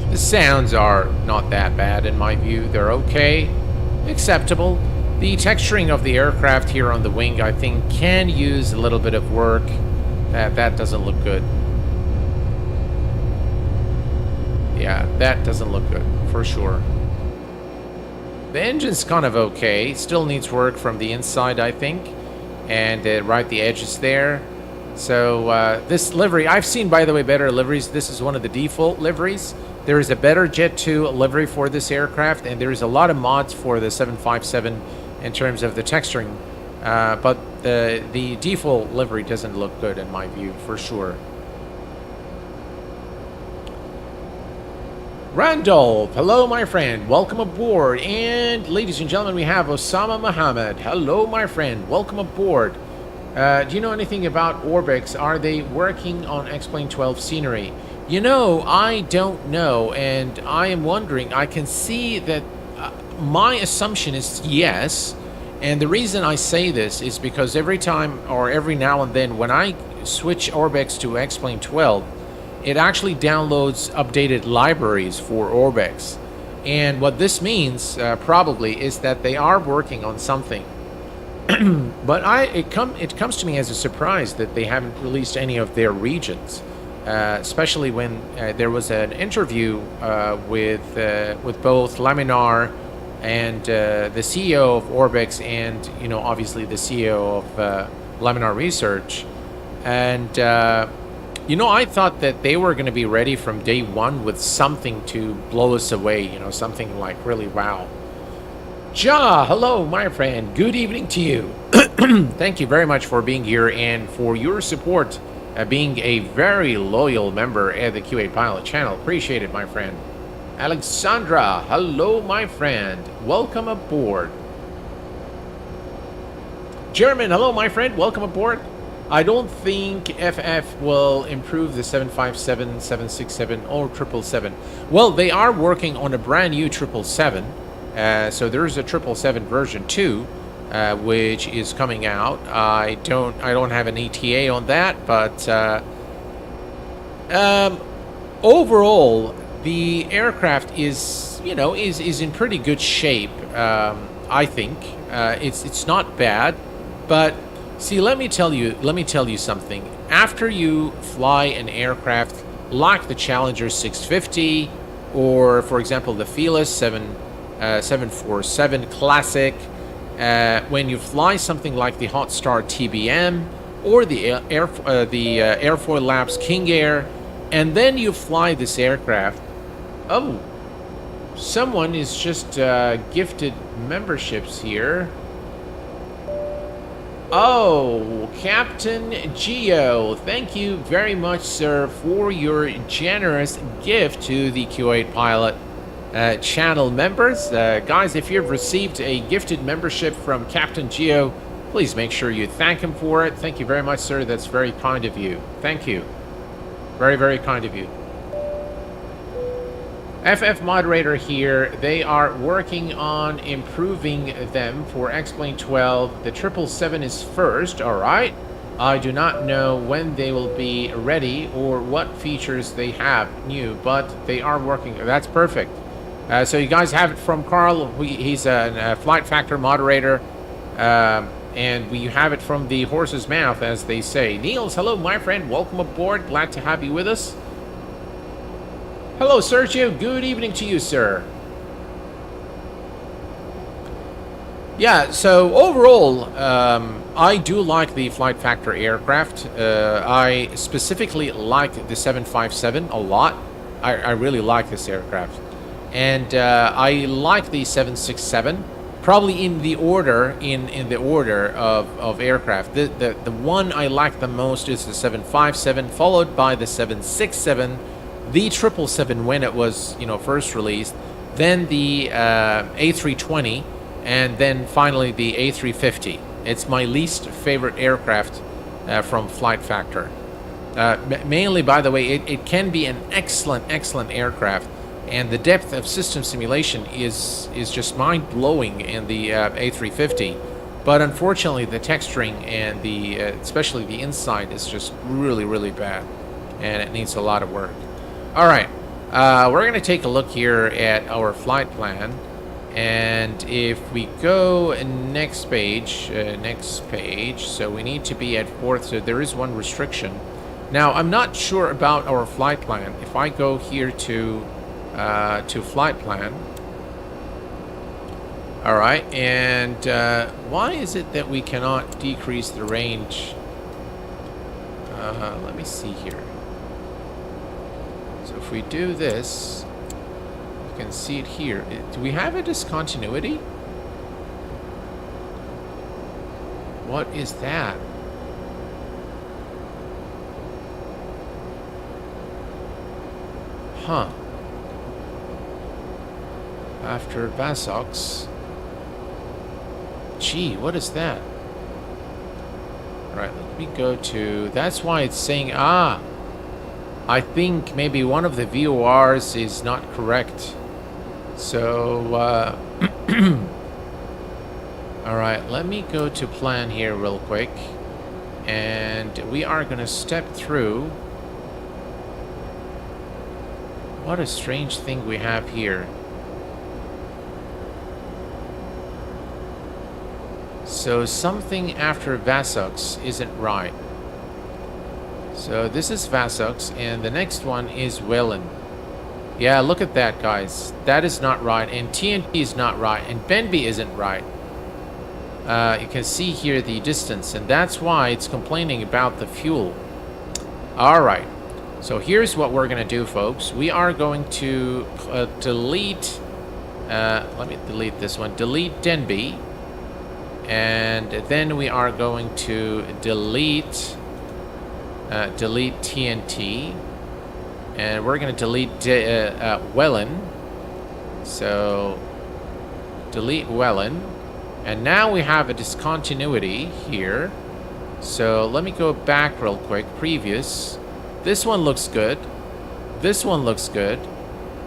The sounds are not that bad in my view. They're okay, acceptable. The texturing of the aircraft here on the wing, I think, can use a little bit of work. That doesn't look good. Yeah, that doesn't look good, for sure. The engine's kind of okay. Still needs work from the inside, I think. And right the edges there. So this livery, I've seen, by the way, better liveries. This is one of the default liveries. There is a better Jet 2 livery for this aircraft, and there is a lot of mods for the 757 in terms of the texturing. But the default livery doesn't look good in my view, for sure. Randolph, hello my friend, welcome aboard. And ladies and gentlemen, we have Osama Muhammad. Hello my friend, welcome aboard. Do you know anything about Orbex? Are they working on X-Plane 12 scenery? You know, I don't know, and I am wondering. I can see that my assumption is yes, and the reason I say this is because every time or every now and then when I switch Orbex to X-Plane 12, it actually downloads updated libraries for Orbex. And what this means probably is that they are working on something. But it comes to me as a surprise that they haven't released any of their regions, especially when there was an interview with both Laminar and the CEO of Orbex, and obviously the CEO of Laminar Research, and I thought that they were going to be ready from day one with something to blow us away, something like really wow. Ja, hello, my friend. Good evening to you. Thank you very much for being here and for your support, being a very loyal member of the QA Pilot channel. Appreciate it, my friend. Alexandra, hello, my friend. Welcome aboard. German, hello, my friend. Welcome aboard. I don't think FF will improve the 757, 767, or 777. Well, they are working on a brand new 777. So there's a 777 version 2, which is coming out. I don't have an ETA on that, but overall, the aircraft is in pretty good shape. I think it's not bad, but see, let me tell you something. After you fly an aircraft like the Challenger 650, or for example the Fearless 747 Classic, when you fly something like the Hotstar TBM or the Airfoil Labs King Air, and then you fly this aircraft. Oh, someone is just gifted memberships here. Oh, Captain Geo, thank you very much, sir, for your generous gift to the Q8 Pilot channel members. Guys, if you've received a gifted membership from Captain Geo, please make sure you thank him for it. Thank you very much, sir. That's very kind of you. Thank you. Very, very kind of you. FF Moderator here. They are working on improving them for X-Plane 12. The 777 is first, alright. I do not know when they will be ready or what features they have new, but they are working. That's perfect. So you guys have it from Carl. He's a Flight Factor moderator. And we have it from the horse's mouth, as they say. Niels, hello, my friend. Welcome aboard. Glad to have you with us. Hello, Sergio. Good evening to you, sir. Yeah, so overall, I do like the Flight Factor aircraft. I specifically like the 757 a lot. I really like this aircraft. And I like the 767. Probably in the order of aircraft. The one I like the most is the 757, followed by the 767. The 777 when it was, first released, then the A320, and then finally the A350. It's my least favorite aircraft from Flight Factor. Mainly, by the way, it can be an excellent aircraft, and the depth of system simulation is just mind-blowing in the A350. But unfortunately, the texturing and especially the inside is just really bad, and it needs a lot of work. All right, we're going to take a look here at our flight plan, and if we go next page, so we need to be at 4th, so there is one restriction. Now, I'm not sure about our flight plan. If I go here to flight plan, all right, and why is it that we cannot decrease the range? Let me see here. So if we do this, you can see it here. Do we have a discontinuity? What is that? Huh. After Vasox. Gee, what is that? Alright, let me go to... That's why it's saying... I think maybe one of the VORs is not correct. So, alright, let me go to plan here real quick. And we are going to step through. What a strange thing we have here. So something after Vasox isn't right. So this is Vasox, and the next one is Welland. Yeah, look at that, guys. That is not right, and TNT is not right, and Benby isn't right. You can see here the distance, and that's why it's complaining about the fuel. Alright, so here's what we're going to do, folks. We are going to delete... let me delete this one. Delete Denby. And then we are going to delete TNT, and we're going to delete Welland. So delete Welland, and now we have a discontinuity here. So let me go back real quick. Previous, this one looks good. This one looks good.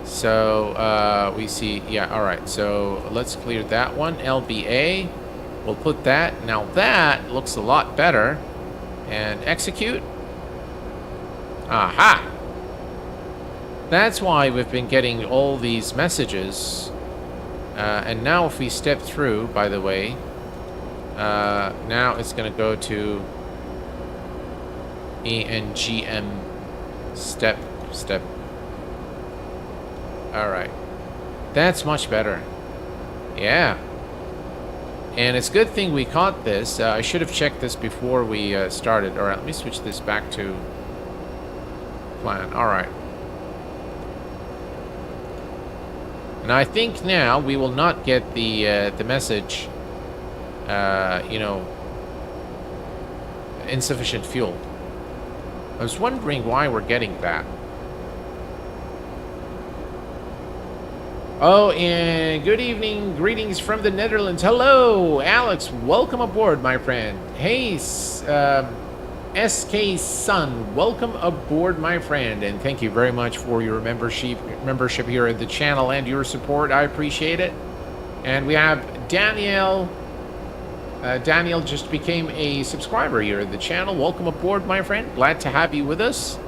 So we see, yeah, all right. So let's clear that one. LBA. We'll put that. Now that looks a lot better. And execute. Aha! That's why we've been getting all these messages. And now if we step through, by the way, now it's going to go to ENGM step. Alright. That's much better. Yeah. And it's a good thing we caught this. I should have checked this before we started. Alright, let me switch this back to plan. Alright. And I think now we will not get the message, you know, insufficient fuel. I was wondering why we're getting that. Oh, and good evening. Greetings from the Netherlands. Hello, Alex. Welcome aboard, my friend. Hey, SK Sun. Welcome aboard, my friend. And thank you very much for your membership here at the channel and your support. I appreciate it. And we have Daniel. Daniel just became a subscriber here at the channel. Welcome aboard, my friend. Glad to have you with us.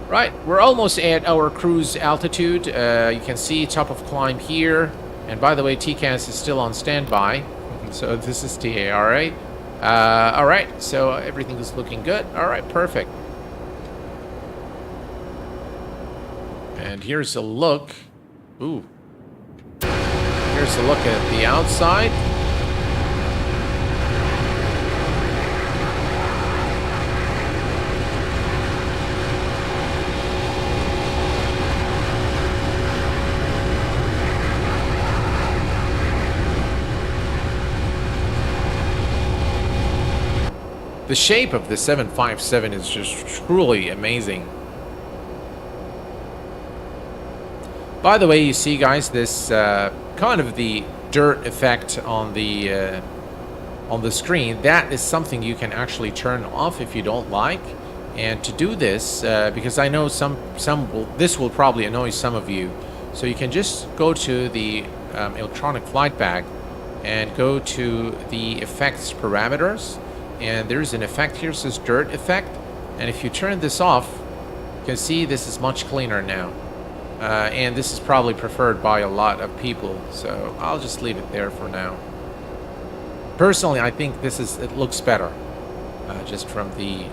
Right, we're almost at our cruise altitude. You can see top of climb here. And by the way, TCAS is still on standby. So this is TA, all right? All right, so everything is looking good. All right, perfect. And here's a look. Ooh. Here's a look at the outside. The shape of the 757 is just truly amazing. By the way, you see, guys, this kind of the dirt effect on the screen. That is something you can actually turn off if you don't like. And to do this, because I know this will probably annoy some of you, so you can just go to the electronic flight bag and go to the effects parameters. And there's an effect here, says dirt effect. And if you turn this off, you can see this is much cleaner now. And this is probably preferred by a lot of people. So I'll just leave it there for now. Personally, I think it looks better. Just from the,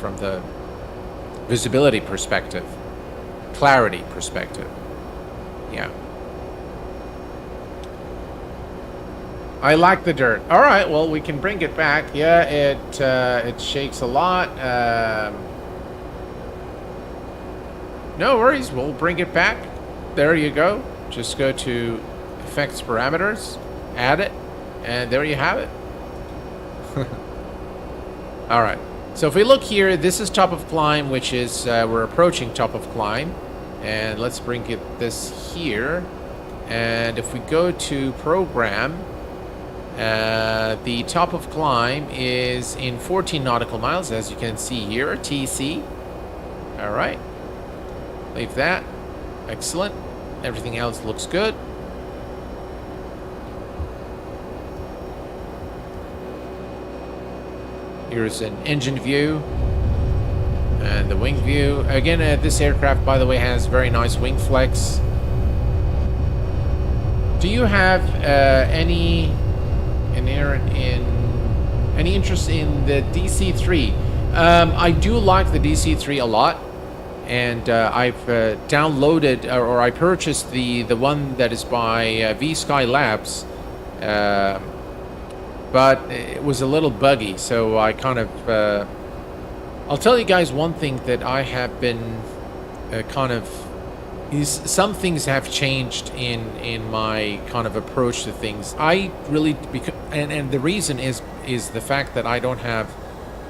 from the visibility perspective, clarity perspective. Yeah. I like the dirt. All right, well, we can bring it back. Yeah, it shakes a lot. No worries, we'll bring it back. There you go. Just go to effects parameters, add it, and there you have it. All right. So if we look here, this is top of climb, which is we're approaching top of climb, and let's bring this here. And if we go to program. The top of climb is in 14 nautical miles, as you can see here, TC. All right. Leave that. Excellent. Everything else looks good. Here's an engine view and the wing view. Again, this aircraft, by the way, has very nice wing flex. Do you have any interest in the DC-3? I do like the DC-3 a lot, and I've downloaded or I purchased the one that is by V-Sky Labs, but it was a little buggy, so I kind of I'll tell you guys one thing that I have been some things have changed in my kind of approach to things. I really, and the reason is the fact that I don't have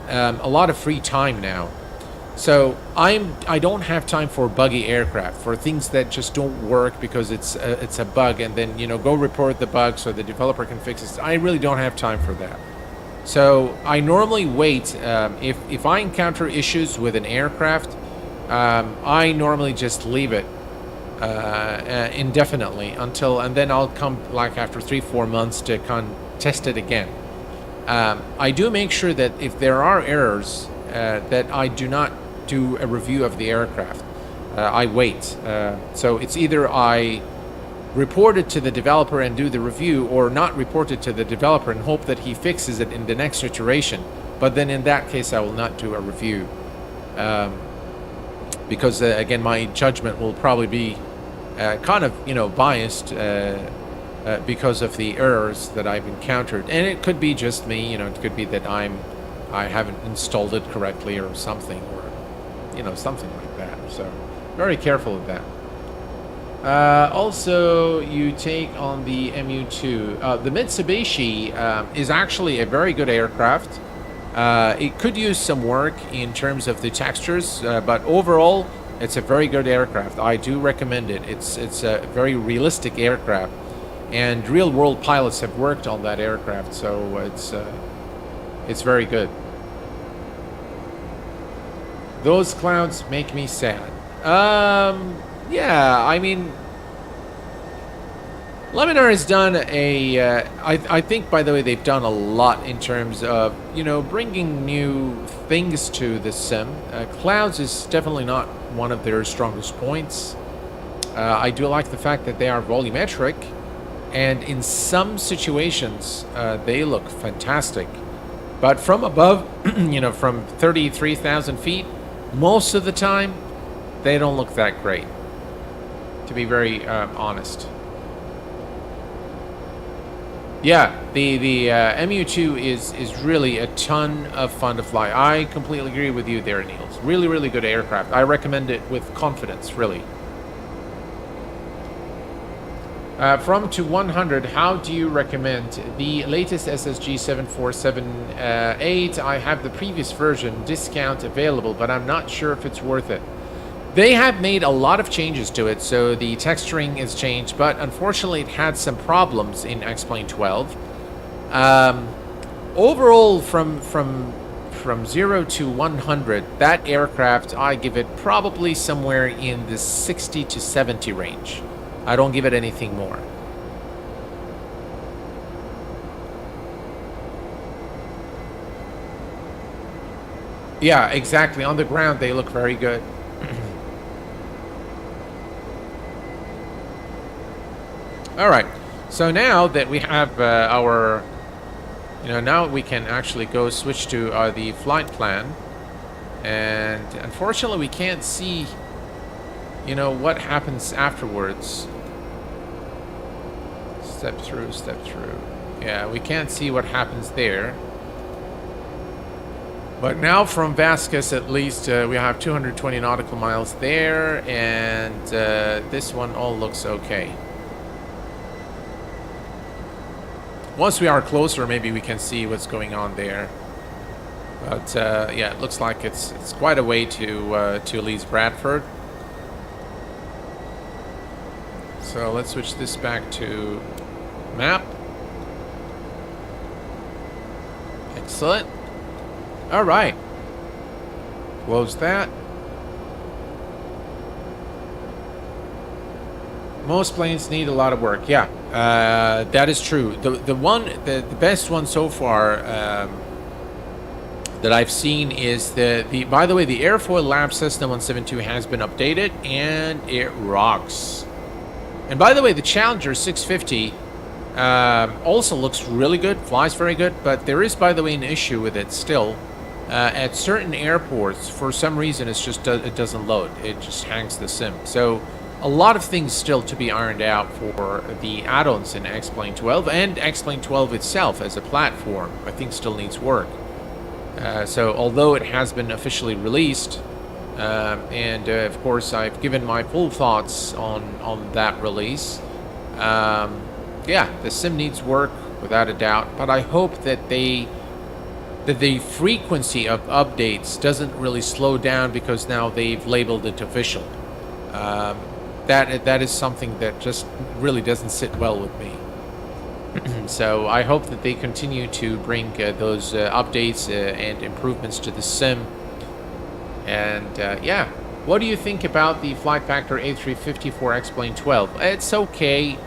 a lot of free time now. So I don't have time for buggy aircraft, for things that just don't work because it's a bug, and then go report the bug so the developer can fix it. I really don't have time for that. So I normally wait. If I encounter issues with an aircraft, I normally just leave it indefinitely and then I'll come like after 3-4 months to test it again. I do make sure that if there are errors, that I do not do a review of the aircraft. I wait. So it's either I report it to the developer and do the review, or not report it to the developer and hope that he fixes it in the next iteration. But then in that case, I will not do a review. Because again, my judgment will probably be kind of biased because of the errors that I've encountered, and it could be just me. It could be that I haven't installed it correctly or something, or something like that. So very careful of that. Also, you take on the M.2. The Mitsubishi is actually a very good aircraft. It could use some work in terms of the textures, but overall, it's a very good aircraft. I do recommend it. It's a very realistic aircraft, and real-world pilots have worked on that aircraft, so it's very good. Those clouds make me sad. Yeah, I mean, Luminar has done a, I think, by the way, they've done a lot in terms of, you know, bringing new things to the sim. Clouds is definitely not one of their strongest points. I do like the fact that they are volumetric, and in some situations, they look fantastic. But from above, you know, from 33,000 feet, most of the time, they don't look that great, to be very honest. Yeah, the M.2 is really a ton of fun to fly. I completely agree with you there, Niels. Really, really good aircraft. I recommend it with confidence, really. From to 100, how do you recommend the latest SSG 7478? I have the previous version, discount available, but I'm not sure if it's worth it. They have made a lot of changes to it, so the texturing is changed, but unfortunately it had some problems in X-Plane 12. Overall, from 0 to 100, that aircraft, I give it probably somewhere in the 60 to 70 range. I don't give it anything more. Yeah, exactly. On the ground, they look very good. All right. So now that we have our, you know, now we can actually go switch to the flight plan. And unfortunately, we can't see, you know, what happens afterwards. Step through, step through. Yeah, we can't see what happens there. But now from Vasquez, at least, we have 220 nautical miles there, and this one all looks okay. Once we are closer, maybe we can see what's going on there. But yeah, it looks like it's quite a way to Leeds Bradford. So let's switch this back to map. Excellent. All right. Close that. Most planes need a lot of work. Yeah, that is true. The best one so far that I've seen is by the way, the airfoil lab system on 7.2 has been updated and it rocks. And by the way, the Challenger 650 also looks really good, flies very good, but there is, by the way, an issue with it still. At certain airports, for some reason, it's just it doesn't load. It just hangs the sim. So a lot of things still to be ironed out for the add-ons in X-Plane 12, and X-Plane 12 itself as a platform, I think still needs work. So although it has been officially released, and of course I've given my full thoughts on that release, yeah, the sim needs work without a doubt, but I hope that the frequency of updates doesn't really slow down because now they've labeled it official. That is something that just really doesn't sit well with me. So I hope that they continue to bring those updates and improvements to the sim. And yeah, what do you think about the flight factor A350 for X-Plane 12? It's okay.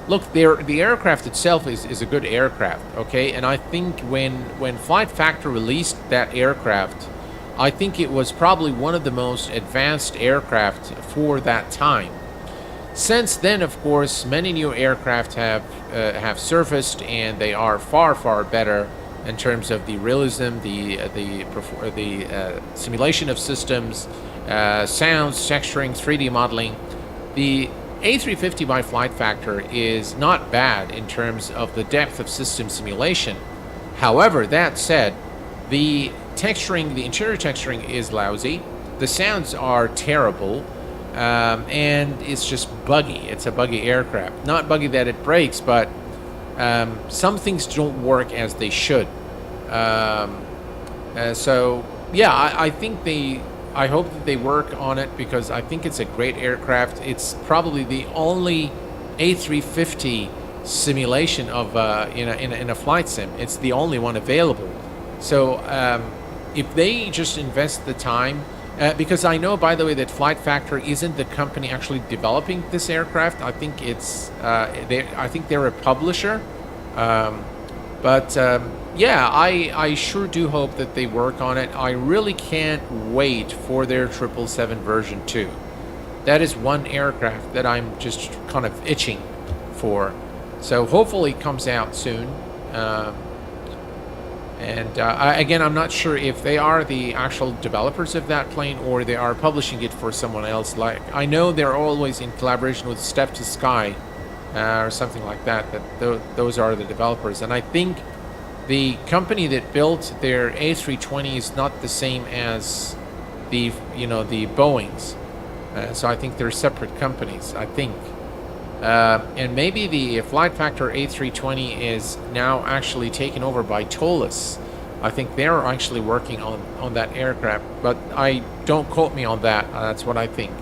Look, the aircraft itself is a good aircraft, okay? And I think when Flight Factor released that aircraft, I think it was probably one of the most advanced aircraft for that time. Since then, of course, many new aircraft have surfaced, and they are far, far better in terms of the realism, the simulation of systems, sounds, texturing, 3D modeling. The A350 by Flight Factor is not bad in terms of the depth of system simulation. However, that said, the texturing, the interior texturing is lousy. The sounds are terrible. and it's just buggy. It's a buggy aircraft. Not buggy that it breaks, but some things don't work as they should. So yeah, I think I hope that they work on it, because I think it's a great aircraft. It's probably the only A350 simulation of in a flight sim. It's the only one available. So if they just invest the time, because I know, by the way, that Flight Factor isn't the company actually developing this aircraft. I think it's I think they're a publisher. Yeah, I sure do hope that they work on it. I really can't wait for their 777 version 2. That is one aircraft that I'm just kind of itching for. So hopefully it comes out soon. Again, I'm not sure if they are the actual developers of that plane or they are publishing it for someone else. Like, I know they're always in collaboration with Step to Sky or something like that. Those are the developers. And I think the company that built their A320 is not the same as the Boeings. So I think they're separate companies, I think. And maybe the Flight Factor A320 is now actually taken over by Tolis. I think they're actually working on that aircraft, but don't quote me on that. That's what I think.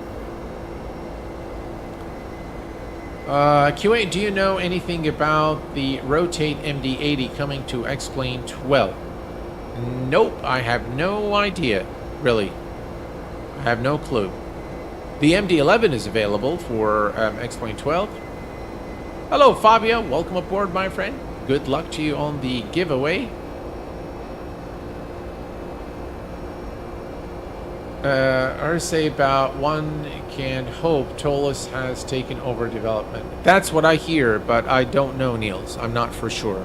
QA, do you know anything about the Rotate MD-80 coming to X-Plane 12? Nope, I have no idea, really. I have no clue. The MD-11 is available for X-Plane 12. Hello, Fabio. Welcome aboard, my friend. Good luck to you on the giveaway. Or say about one can hope Tolis has taken over development. That's what I hear, but I don't know, Niels. I'm not for sure.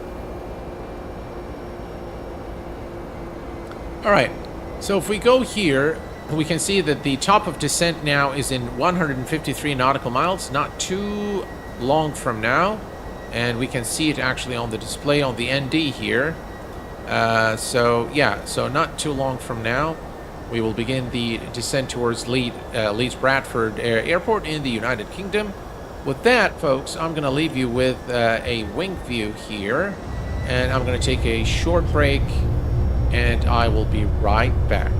All right. So if we go here, we can see that the top of descent now is in 153 nautical miles, not too long from now. And we can see it actually on the display on the ND here. So yeah, so not too long from now, we will begin the descent towards Leeds Bradford Airport in the United Kingdom. With that, folks, I'm going to leave you with a wing view here. And I'm going to take a short break, and I will be right back.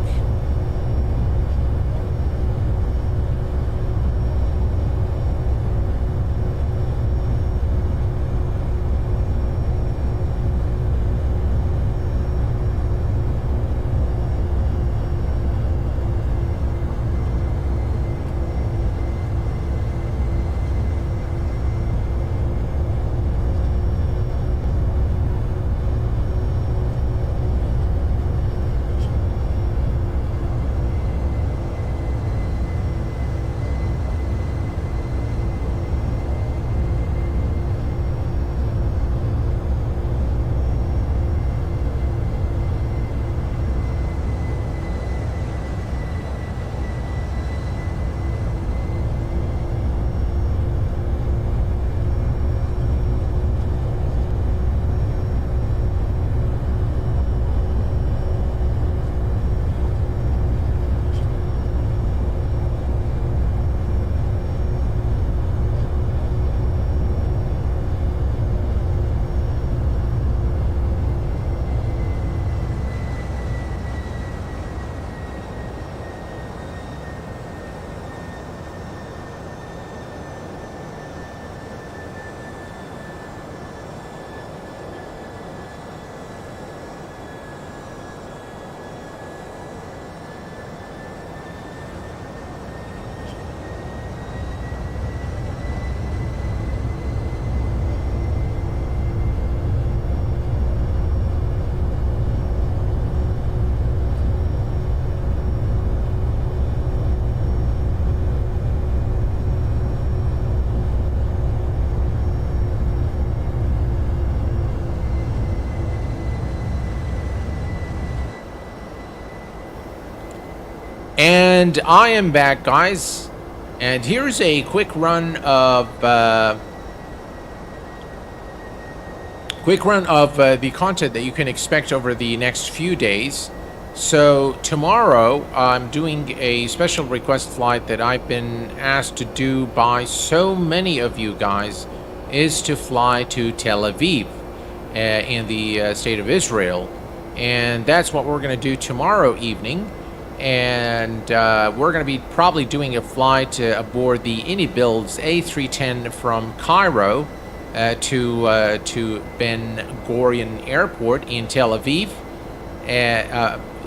And I am back, guys, and here's a quick run of the content that you can expect over the next few days. So tomorrow I'm doing a special request flight that I've been asked to do by so many of you guys, is to fly to Tel Aviv in the state of Israel. And that's what we're going to do tomorrow evening. And we're going to be probably doing a flight aboard the Builds A310 from Cairo to Ben Gurion Airport in Tel Aviv.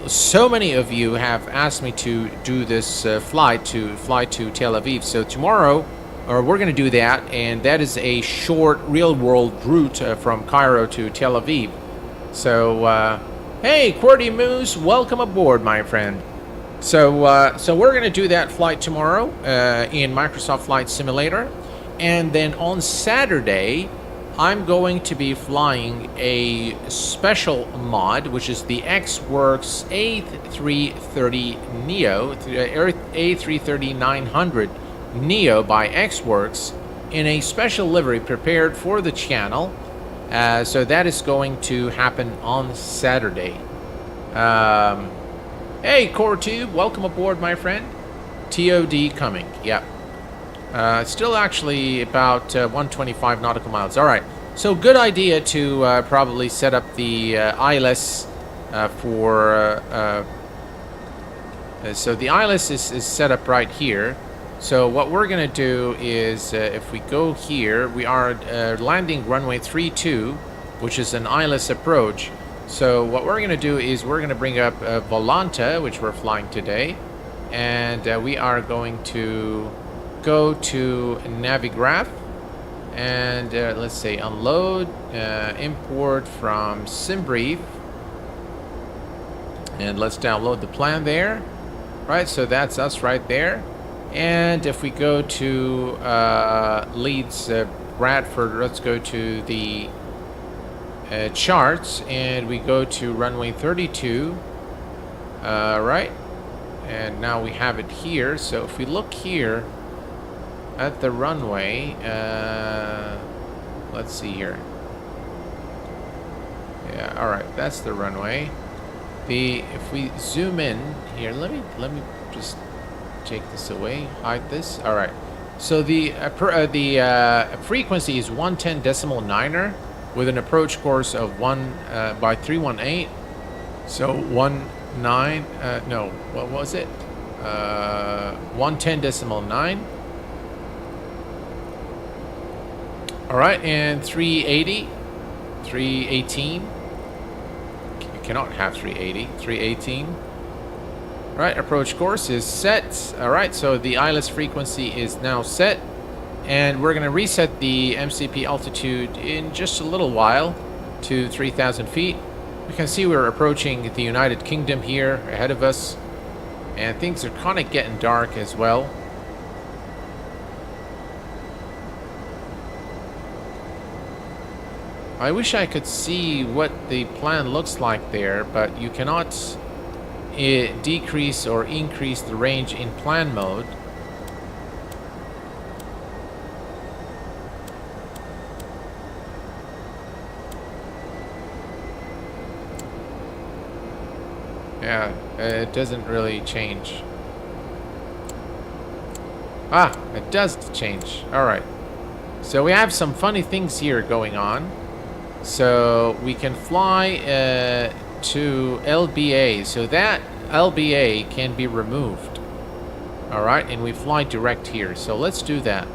So many of you have asked me to do this flight to Tel Aviv. So tomorrow, we're going to do that, and that is a short real-world route from Cairo to Tel Aviv. So, hey, QWERTY Moose, welcome aboard, my friend. So we're going to do that flight tomorrow in Microsoft Flight Simulator, and then on Saturday, I'm going to be flying a special mod, which is the Xworks A330 Neo, A330-900 Neo by Xworks, in a special livery prepared for the channel. So that is going to happen on Saturday. Hey, CoreTube, welcome aboard, my friend. TOD coming, yep. Still actually about 125 nautical miles. All right, so good idea to probably set up the ILS so the ILS is set up right here. So what we're going to do is, if we go here, we are landing runway 32, which is an ILS approach. So what we're going to do is we're going to bring up Volanta, which we're flying today, and we are going to go to Navigraph, and let's say unload, import from SimBrief, and let's download the plan there. Right, so that's us right there. And if we go to Leeds Bradford, let's go to the charts, and we go to runway 32, right, and now we have it here. So if we look here at the runway, let's see here. Yeah, all right, that's the runway. If we zoom in here, let me just take this away, hide this. All right, so the frequency is 110.9er with an approach course of 1 by 318. So 19, no, what was it? 110.9. All right, and 380, 318. You cannot have 380, 318. All right, approach course is set. All right, so the ILS frequency is now set, and we're going to reset the MCP altitude in just a little while to 3,000 feet. You can see we're approaching the United Kingdom here ahead of us, and things are kind of getting dark as well. I wish I could see what the plan looks like there, but you cannot decrease or increase the range in plan mode. Yeah, it doesn't really change. Ah, it does change. All right. So we have some funny things here going on. So we can fly to LBA. So that LBA can be removed. All right, and we fly direct here. So let's do that.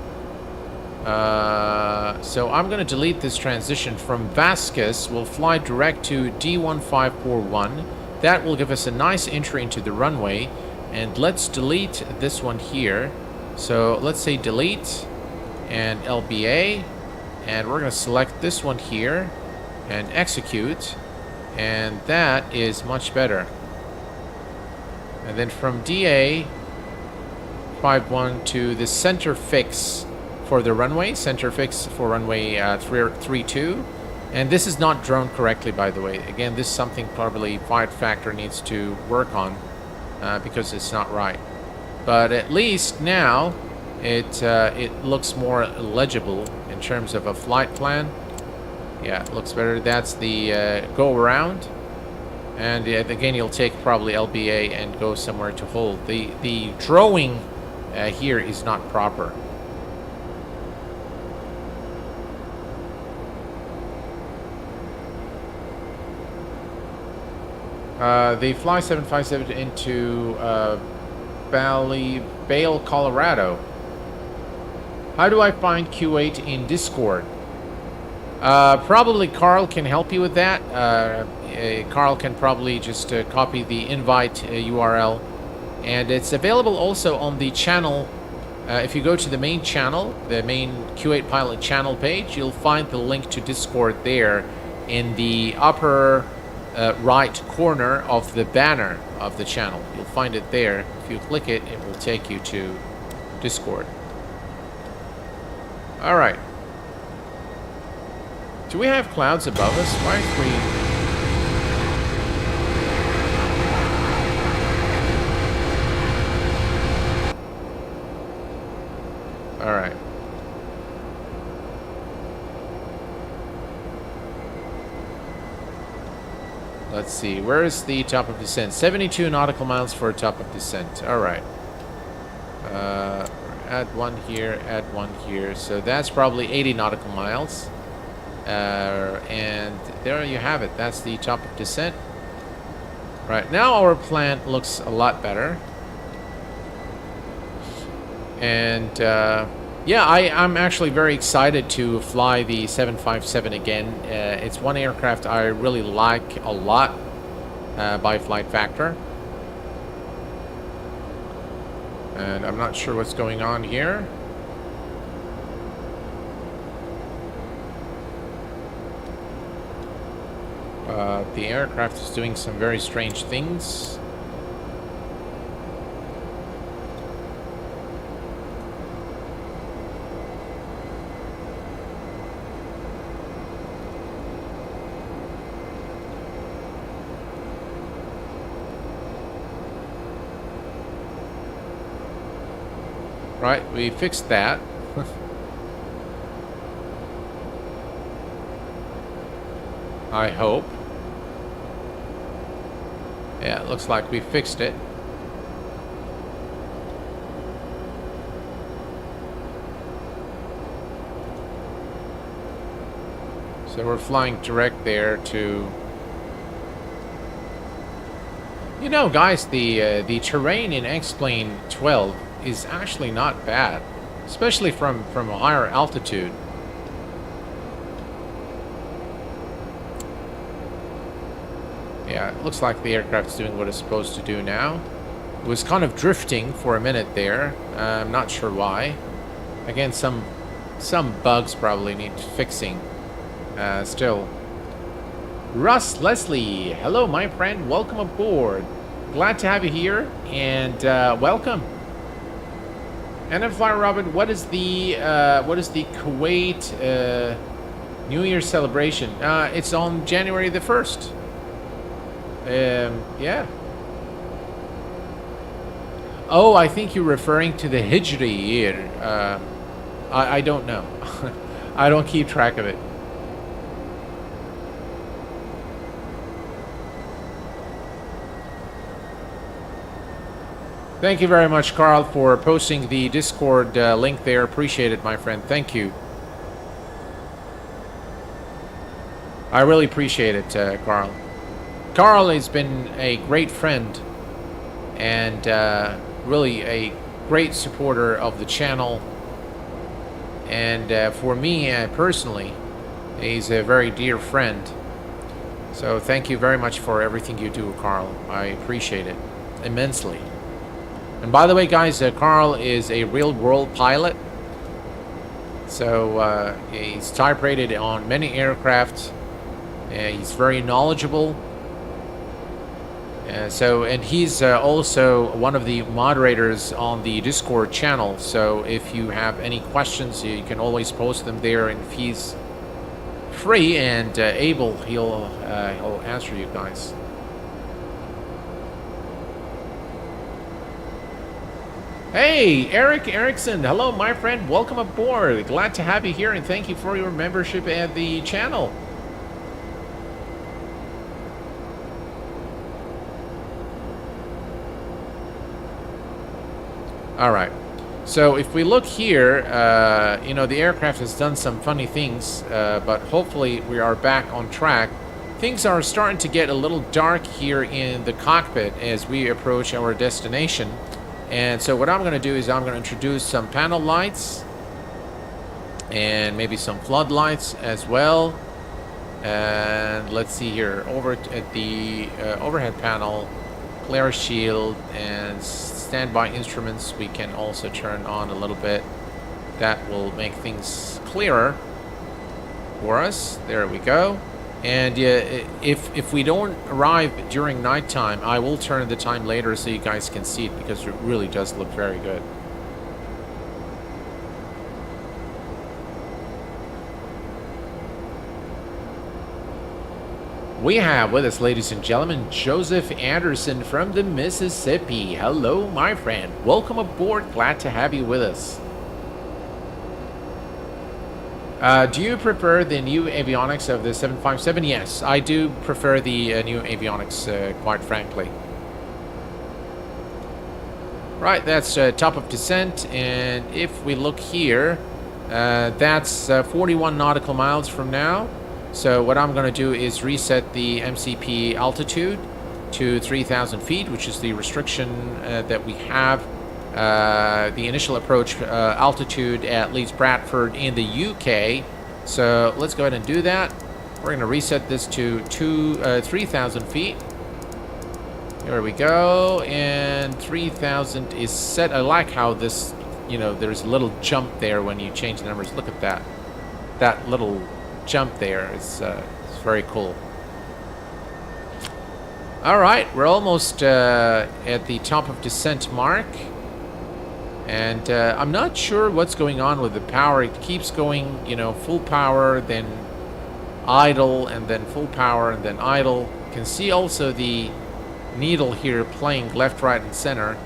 So I'm going to delete this transition from Vasquez. We'll fly direct to D1541. That will give us a nice entry into the runway. And let's delete this one here. So let's say delete and LBA. And we're going to select this one here and execute. And that is much better. And then from DA 51 to the center fix for the runway. Center fix for runway 32. And this is not drawn correctly, by the way. Again, this is something probably Flight Factor needs to work on because it's not right. But at least now it looks more legible in terms of a flight plan. Yeah, it looks better. That's the go around. And again, you'll take probably LBA and go somewhere to hold. The drawing here is not proper. They fly 757 into Bale, Colorado. How do I find Q8 in Discord? Probably Carl can help you with that. Carl can probably just copy the invite URL. And it's available also on the channel. If you go to the main channel, the main Q8 Pilot channel page, you'll find the link to Discord there in the upper right corner of the banner of the channel. You'll find it there. If you click it, it will take you to Discord. All right. Do we have clouds above us? Why are we... All right. Let's see. Where is the top of descent? 72 nautical miles for a top of descent. All right. Add one here. Add one here. So that's probably 80 nautical miles. And there you have it. That's the top of descent. Right. Now our plan looks a lot better. And yeah, I'm actually very excited to fly the 757 again. It's one aircraft I really like a lot by flight factor. And I'm not sure what's going on here. The aircraft is doing some very strange things. Right, we fixed that. I hope. Yeah, it looks like we fixed it. So we're flying direct there to... You know, guys, the terrain in X-Plane 12 is actually not bad, especially from a higher altitude. Yeah, it looks like the aircraft's doing what it's supposed to do now. It was kind of drifting for a minute there. I'm not sure why. Again, some bugs probably need fixing. Still. Russ Leslie, hello my friend, welcome aboard. Glad to have you here, and welcome. And then Fire Robin, what is the Kuwait New Year celebration? It's on January the 1st. Yeah. Oh, I think you're referring to the Hijri year. I don't know. I don't keep track of it. Thank you very much, Carl, for posting the Discord link there. Appreciate it, my friend. Thank you. I really appreciate it, Carl. Carl has been a great friend and really a great supporter of the channel. And for me personally, he's a very dear friend. So thank you very much for everything you do, Carl. I appreciate it immensely. And by the way, guys, Carl is a real-world pilot. So he's type-rated on many aircraft. He's very knowledgeable. And he's also one of the moderators on the Discord channel. So if you have any questions, you can always post them there. And if he's free and able, he'll answer you guys. Hey, Eric Erickson. Hello, my friend. Welcome aboard. Glad to have you here, and thank you for your membership at the channel. All right. So if we look here, you know, the aircraft has done some funny things, but hopefully we are back on track. Things are starting to get a little dark here in the cockpit as we approach our destination. And so what I'm going to do is I'm going to introduce some panel lights and maybe some floodlights as well. And let's see here, over at the overhead panel, glare shield and standby instruments we can also turn on a little bit. That will make things clearer for us. There we go. And if we don't arrive during nighttime, I will turn the time later so you guys can see it, because it really does look very good. We have with us, ladies and gentlemen, Joseph Anderson from the Mississippi. Hello, my friend. Welcome aboard. Glad to have you with us. Do you prefer the new avionics of the 757? Yes, I do prefer the new avionics, quite frankly. Right, that's top of descent, and if we look here, that's 41 nautical miles from now. So what I'm going to do is reset the MCP altitude to 3,000 feet, which is the restriction that we have. The initial approach altitude at Leeds Bradford in the UK. So let's go ahead and do that. We're going to reset this to 3,000 feet. There we go. And 3,000 is set. I like how this, you know, there's a little jump there when you change the numbers. Look at that. That little jump there. It's very cool. All right. We're almost at the top of descent mark. And I'm not sure what's going on with the power. It keeps going, you know, full power, then idle, and then full power, and then idle. You can see also the needle here playing left, right, and center.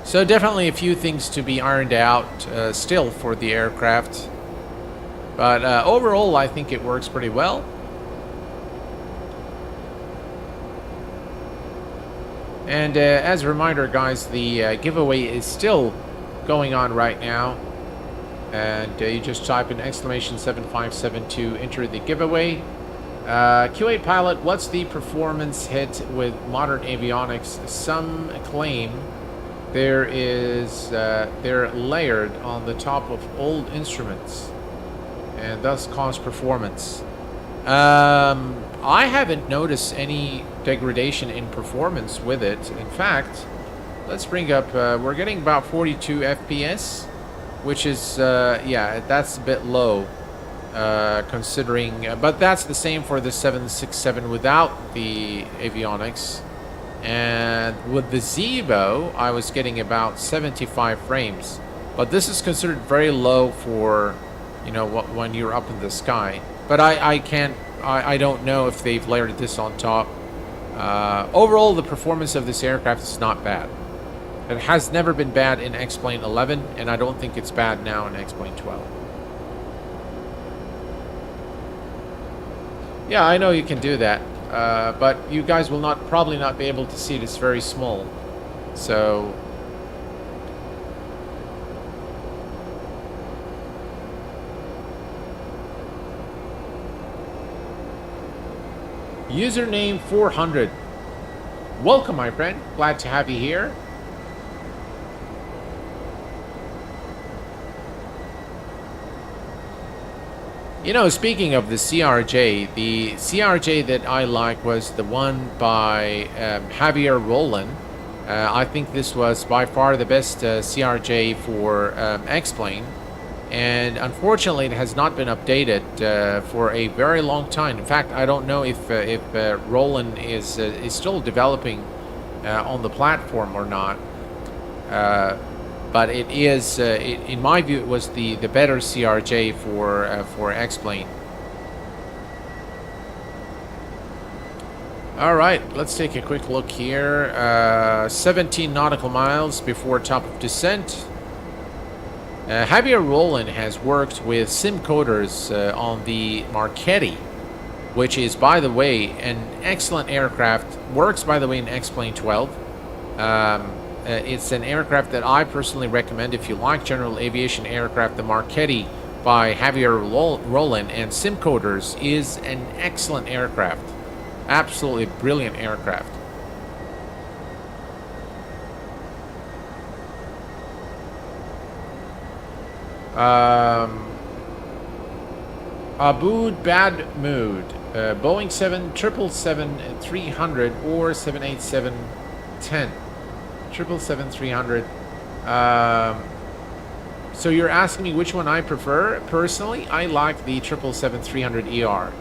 So definitely a few things to be ironed out still for the aircraft. But overall, I think it works pretty well. And as a reminder, guys, the giveaway is still going on right now. And you just type in !7572 to enter the giveaway. Q8 pilot, what's the performance hit with modern avionics? Some claim they're layered on the top of old instruments and thus cause performance. I haven't noticed any degradation in performance with it. In fact, let's bring up, we're getting about 42 FPS, which is, yeah, that's a bit low, considering, but that's the same for the 767 without the avionics. And with the Zevo, I was getting about 75 frames, but this is considered very low for, you know, when you're up in the sky. But I don't know if they've layered this on top. Overall, the performance of this aircraft is not bad. It has never been bad in X-Plane 11, and I don't think it's bad now in X-Plane 12. Yeah, I know you can do that, but you guys will probably not be able to see it. It's very small. So username 400. Welcome, my friend. Glad to have you here. You know, speaking of the CRJ that I like was the one by Javier Roland. I think this was by far the best CRJ for X-Plane. And unfortunately, it has not been updated for a very long time. In fact, I don't know if Roland is still developing on the platform or not. But it is, in my view, it was the better CRJ for X-Plane. All right, let's take a quick look here. 17 nautical miles before top of descent. Javier Roland has worked with sim coders on the Marchetti, which is, by the way, an excellent aircraft. Works, by the way, in X-Plane 12. It's an aircraft that I personally recommend if you like general aviation aircraft. The Marchetti by Javier Roland and Simcoders is an excellent aircraft. Absolutely brilliant aircraft. Abood Bad Mood. Boeing 777-300 or 787-10. 777-300. So you're asking me which one I prefer? Personally, I like the 777-300ER.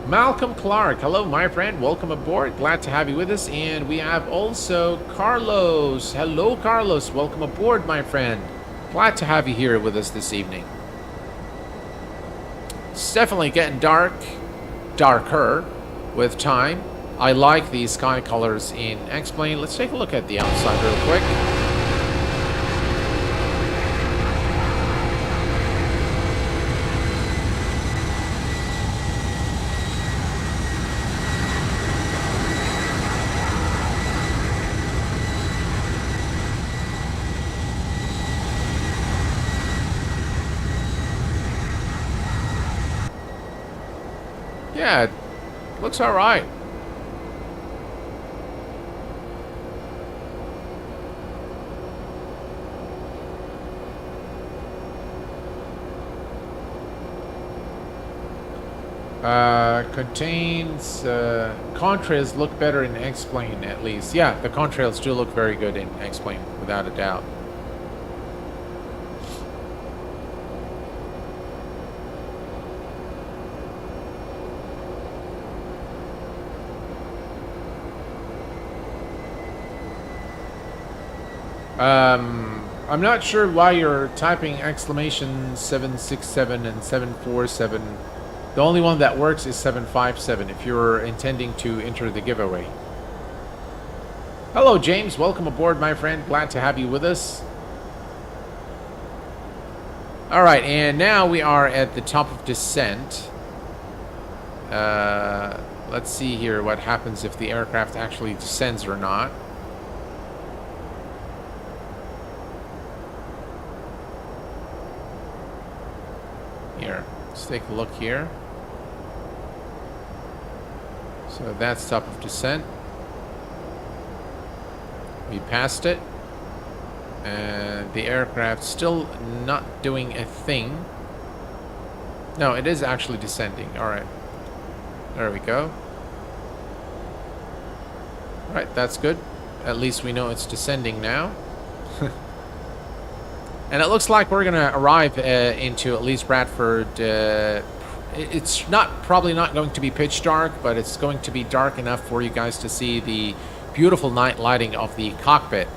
Malcolm Clark, hello my friend, welcome aboard, glad to have you with us. And we have also Carlos. Hello Carlos, welcome aboard my friend, glad to have you here with us this evening. It's definitely getting darker with time. I like these sky colors in X-Plane. Let's take a look at the outside real quick. Yeah, it looks all right. Contains contrails look better in X-Plane at least. Yeah, the contrails do look very good in X-Plane without a doubt. I'm not sure why you're typing exclamation 767 and 747. The only one that works is 757 if you're intending to enter the giveaway. Hello James, welcome aboard my friend, glad to have you with us. Alright, and now we are at the top of descent. Let's see here what happens if the aircraft actually descends or not. Here, let's take a look here. So that's top of descent. We passed it. And the aircraft's still not doing a thing. No, it is actually descending. Alright. There we go. Alright, that's good. At least we know it's descending now. And it looks like we're going to arrive into at least Bradford. It's probably not going to be pitch dark, but it's going to be dark enough for you guys to see the beautiful night lighting of the cockpit.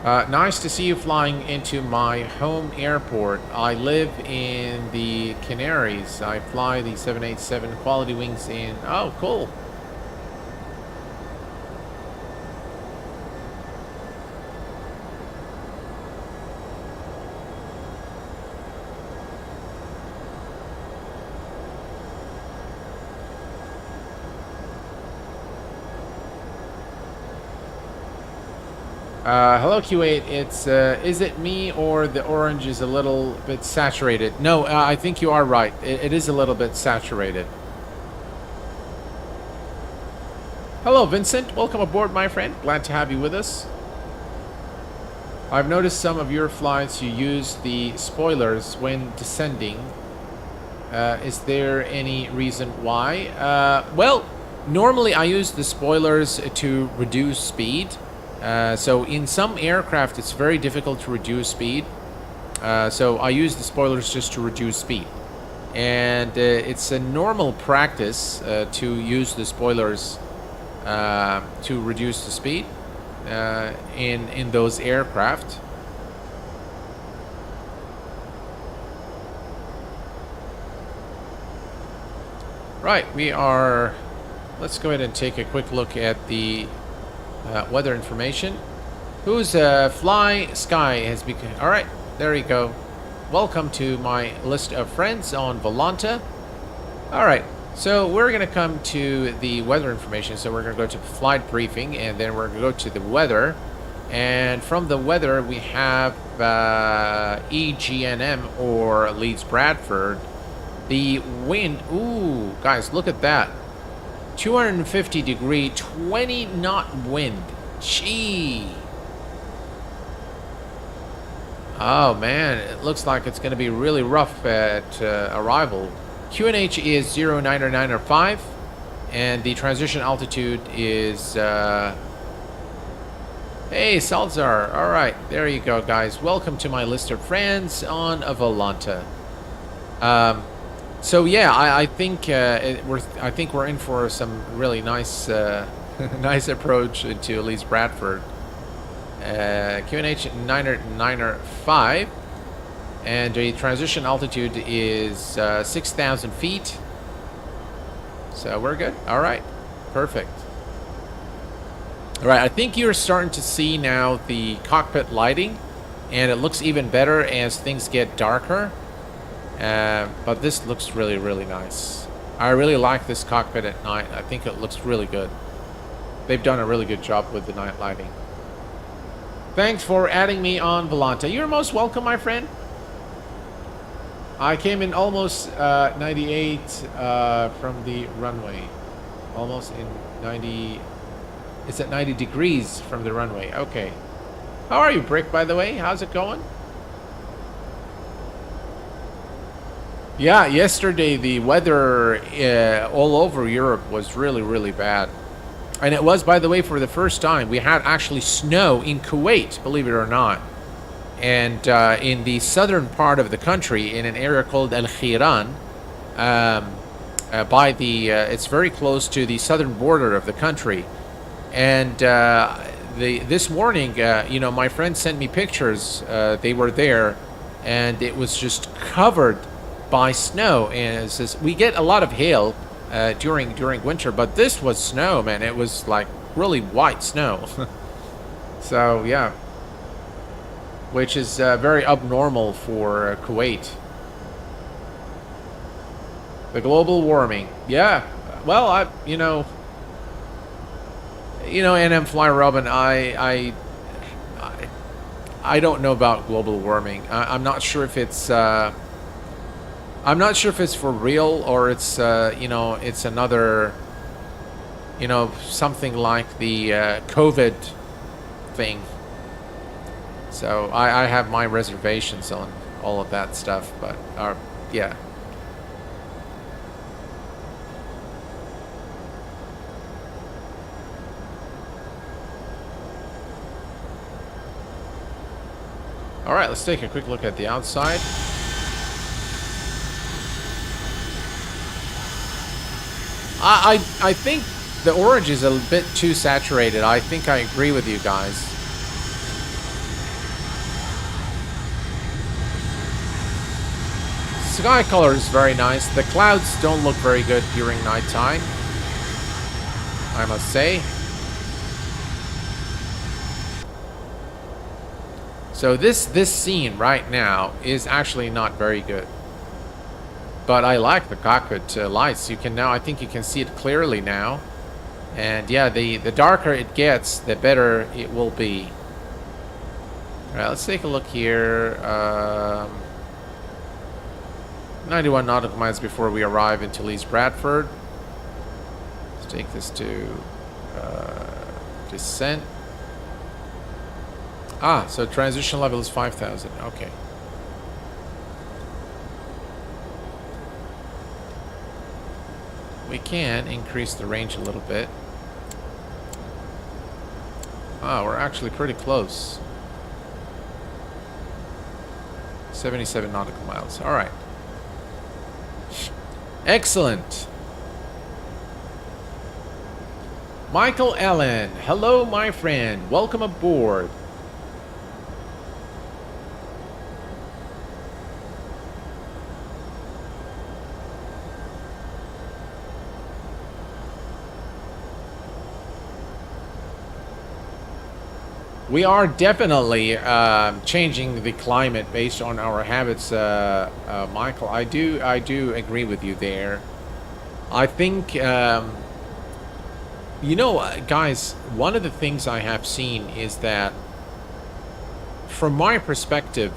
Nice to see you flying into my home airport. I live in the Canaries. I fly the 787 Quality Wings in... Oh, cool. Hello Q8, it's, is it me or the orange is a little bit saturated? No, I think you are right. It is a little bit saturated. Hello Vincent, welcome aboard my friend. Glad to have you with us. I've noticed some of your flights you use the spoilers when descending. Is there any reason why? Well, normally I use the spoilers to reduce speed. So in some aircraft it's very difficult to reduce speed, so I use the spoilers just to reduce speed, and it's a normal practice to use the spoilers to reduce the speed in those aircraft. Right, we are, let's go ahead and take a quick look at the weather information. Who's Fly Sky has become... All right, there you go. Welcome to my list of friends on Volanta. All right, so we're going to come to the weather information. So we're going to go to flight briefing, and then we're going to go to the weather. And from the weather, we have EGNM or Leeds Bradford. The wind, ooh, guys, look at that. 250 degree, 20 knot wind. Gee. Oh man, it looks like it's going to be really rough at arrival. QNH is 090905, and the transition altitude is... Hey, Salzar. All right, there you go, guys. Welcome to my list of friends on Volanta. So yeah, I think we're in for some really nice nice approach into Leeds Bradford. QNH 995, and the transition altitude is 6,000 feet. So we're good. All right, perfect. All right, I think you're starting to see now the cockpit lighting, and it looks even better as things get darker. But this looks really, really nice. I really like this cockpit at night. I think it looks really good. They've done a really good job with the night lighting. Thanks for adding me on Volanta. You're most welcome, my friend. I came in almost 98 from the runway. Almost in 90... It's at 90 degrees from the runway. Okay. How are you, Brick, by the way? How's it going? Yeah, yesterday the weather all over Europe was really, really bad. And it was, by the way, for the first time, we had actually snow in Kuwait, believe it or not. And in the southern part of the country, in an area called Al Khiran, it's very close to the southern border of the country. And this morning, you know, my friend sent me pictures. They were there, and it was just covered by snow. And it says we get a lot of hail during winter, but this was snow, man. It was like really white snow. So yeah, which is very abnormal for Kuwait. The global warming, yeah. Well, NM Fly Robin, I don't know about global warming. I'm not sure if it's for real, or it's it's another, something like the COVID thing. So I have my reservations on all of that stuff, but yeah. All right, let's take a quick look at the outside. I think the orange is a bit too saturated. I think I agree with you guys. Sky color is very nice. The clouds don't look very good during nighttime, I must say. So this scene right now is actually not very good. But I like the cockpit lights. I think you can see it clearly now. And yeah, the darker it gets, the better it will be. All right, let's take a look here. 91 nautical miles before we arrive into Leeds Bradford. Let's take this to descent. So transition level is 5,000. Okay. We can increase the range a little bit. We're actually pretty close. 77 nautical miles. All right. Excellent. Michael Allen. Hello, my friend. Welcome aboard. We are definitely changing the climate based on our habits, Michael. I do agree with you there. I think, guys, one of the things I have seen is that, from my perspective,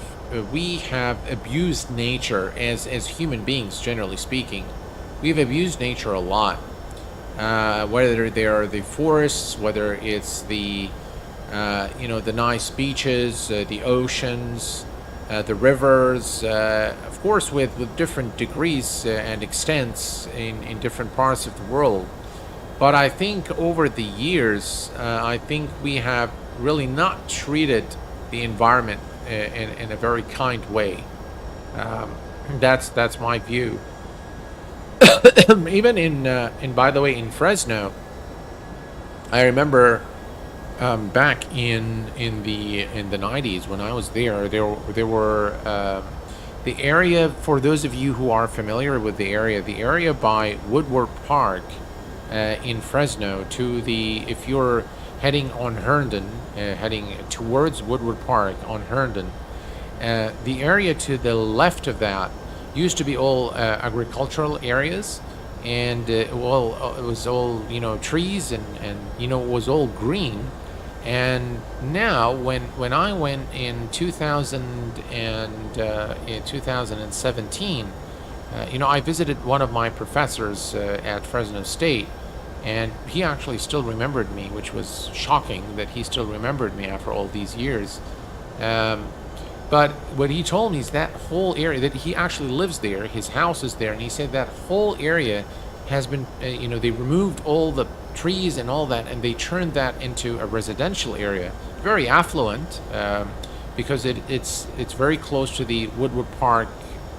we have abused nature as human beings, generally speaking. We've abused nature a lot. Whether they are the forests, whether it's the nice beaches, the oceans, the rivers, of course, with different degrees and extents in different parts of the world. But I think over the years, I think we have really not treated the environment in a very kind way. That's my view. Even in by the way, in Fresno, I remember back in the 90s when I was there were the area, for those of you who are familiar with the area by Woodward Park in Fresno, if you're heading on Herndon, heading towards Woodward Park on Herndon, the area to the left of that used to be all agricultural areas, and it was all trees, and it was all green. And now, when I went in 2017, I visited one of my professors at Fresno State, and he actually still remembered me, which was shocking that he still remembered me after all these years. But what he told me is that whole area, that he actually lives there, his house is there, and he said that whole area has been, they removed all the trees and all that, and they turned that into a residential area, very affluent, because it's very close to the Woodward Park,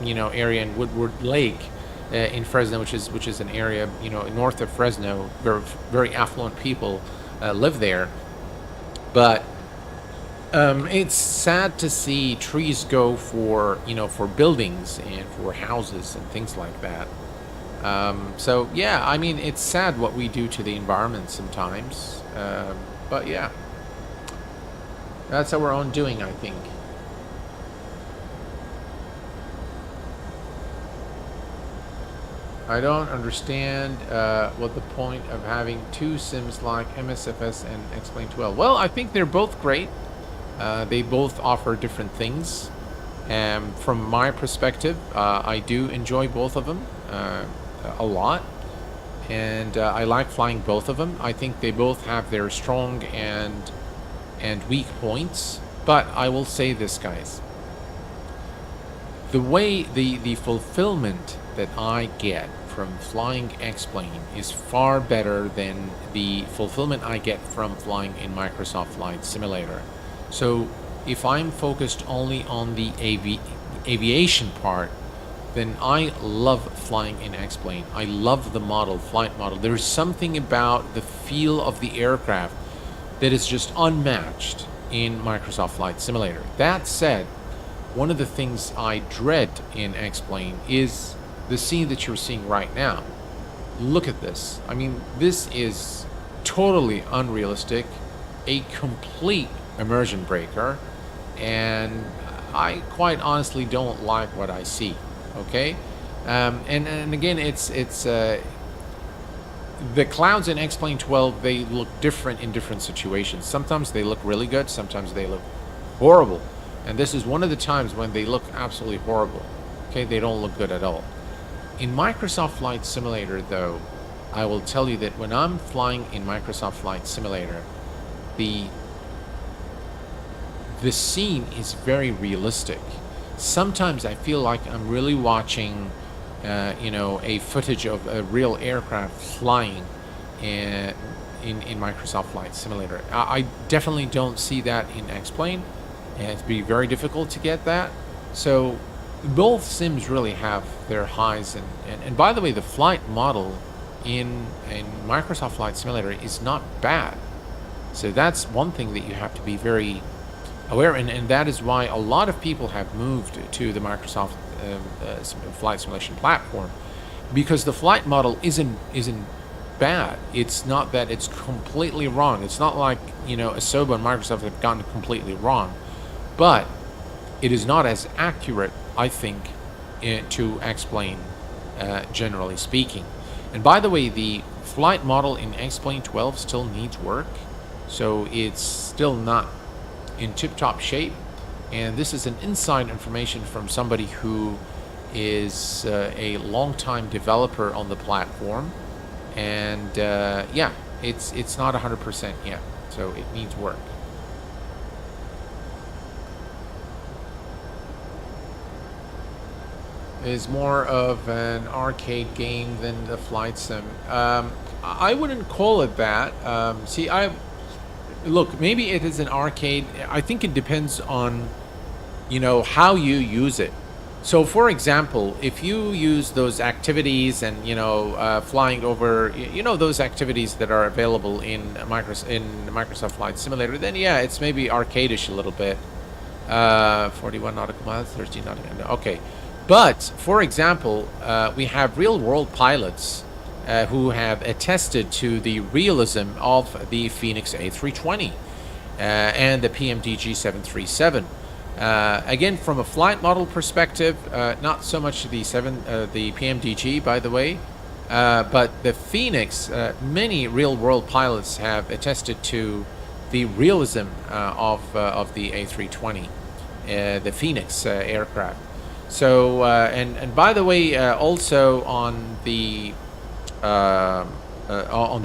area, and Woodward Lake in Fresno, which is an area, north of Fresno, where very affluent people live there. But it's sad to see trees go for buildings and for houses and things like that. So yeah, I mean, it's sad what we do to the environment sometimes. But yeah, that's our own doing, I think. I don't understand what the point of having two sims like MSFS and X-Plane 12. Well, I think they're both great. They both offer different things. From my perspective, I do enjoy both of them a lot, and I like flying both of them. I think they both have their strong and weak points. But I will say this, guys: the way the fulfillment that I get from flying X-Plane is far better than the fulfillment I get from flying in Microsoft Flight Simulator. So if I'm focused only on the aviation part, then I love flying in X-Plane. I love the flight model. There's something about the feel of the aircraft that is just unmatched in Microsoft Flight Simulator. That said, one of the things I dread in X-Plane is the scene that you're seeing right now. Look at this. I mean, this is totally unrealistic, a complete immersion breaker, and I quite honestly don't like what I see. Okay, and again, it's the clouds in X-Plane 12. They look different in different situations. Sometimes they look really good, sometimes they look horrible, and this is one of the times when they look absolutely horrible. Okay, they don't look good at all. In Microsoft Flight Simulator, though, I will tell you that when I'm flying in Microsoft Flight Simulator, the scene is very realistic. Sometimes I feel like I'm really watching, a footage of a real aircraft flying in Microsoft Flight Simulator. I definitely don't see that in X-Plane, and it'd be very difficult to get that. So both sims really have their highs, and by the way, the flight model in Microsoft Flight Simulator is not bad. So that's one thing that you have to be very aware, and that is why a lot of people have moved to the Microsoft flight simulation platform, because the flight model isn't bad. It's not that it's completely wrong. It's not like, you know, Asobo and Microsoft have gotten it completely wrong. But it is not as accurate, I think, to explain, generally speaking. And by the way, the flight model in X-Plane 12 still needs work. So it's still not in tip-top shape. And this is an inside information from somebody who is a long-time developer on the platform. And yeah, it's not 100% yet. So it needs work. Is more of an arcade game than the flight sim. I wouldn't call it that. See, look, maybe it is an arcade. I think it depends on, you know, how you use it. So, for example, if you use those activities and, you know, flying over, you know, those activities that are available in Microsoft Flight Simulator, then yeah, it's maybe arcade-ish a little bit. 41 nautical miles, 13 nautical miles. Okay. But, for example, we have real-world pilots who have attested to the realism of the Phoenix A320 and the PMDG 737. Again, from a flight model perspective, not so much the PMDG, by the way, but the Phoenix, many real-world pilots have attested to the realism of the A320, the Phoenix aircraft. So, and by the way, also on the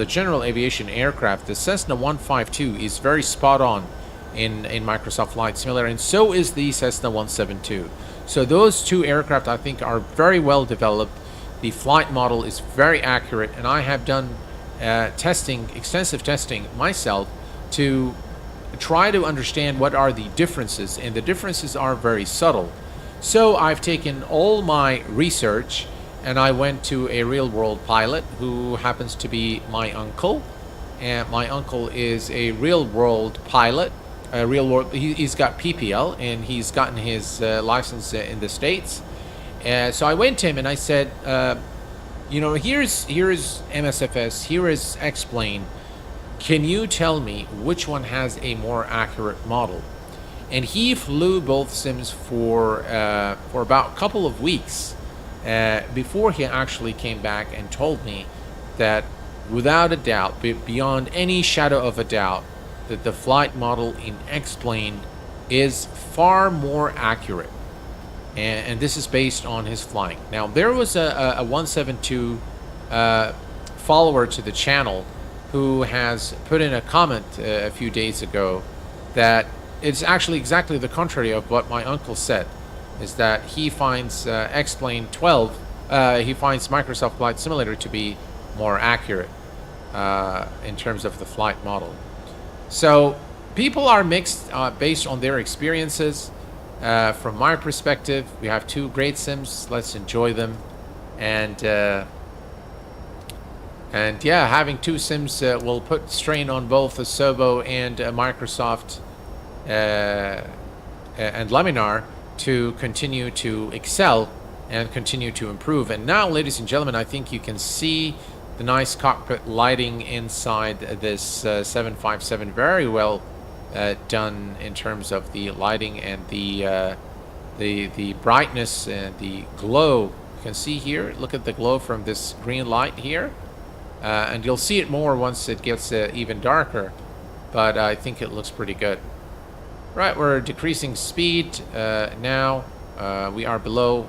general aviation aircraft, the Cessna 152 is very spot on in Microsoft Flight Simulator, and so is the Cessna 172. So those two aircraft, I think, are very well developed. The flight model is very accurate, and I have done extensive testing myself to try to understand what are the differences, and the differences are very subtle. So I've taken all my research and I went to a real-world pilot who happens to be my uncle. And my uncle is a real-world pilot. He's got PPL and he's gotten his license in the States. So I went to him and I said, you know, here's MSFS, here is X-Plane. Can you tell me which one has a more accurate model? And he flew both sims for about a couple of weeks before he actually came back and told me that without a doubt, beyond any shadow of a doubt, that the flight model in X-Plane is far more accurate. And this is based on his flying. Now, there was a 172 follower to the channel who has put in a comment a few days ago that it's actually exactly the contrary of what my uncle said, is that he finds X-Plane 12, he finds Microsoft Flight Simulator to be more accurate in terms of the flight model. So people are mixed based on their experiences. From my perspective, we have two great sims. Let's enjoy them. And yeah, having two sims will put strain on both Asobo and Microsoft and Laminar to continue to excel and continue to improve. And now, ladies and gentlemen, I think you can see the nice cockpit lighting inside this 757. Very well done in terms of the lighting and the brightness and the glow. You can see here, look at the glow from this green light here. And you'll see it more once it gets even darker, but I think it looks pretty good. Right, we're decreasing speed now. We are below.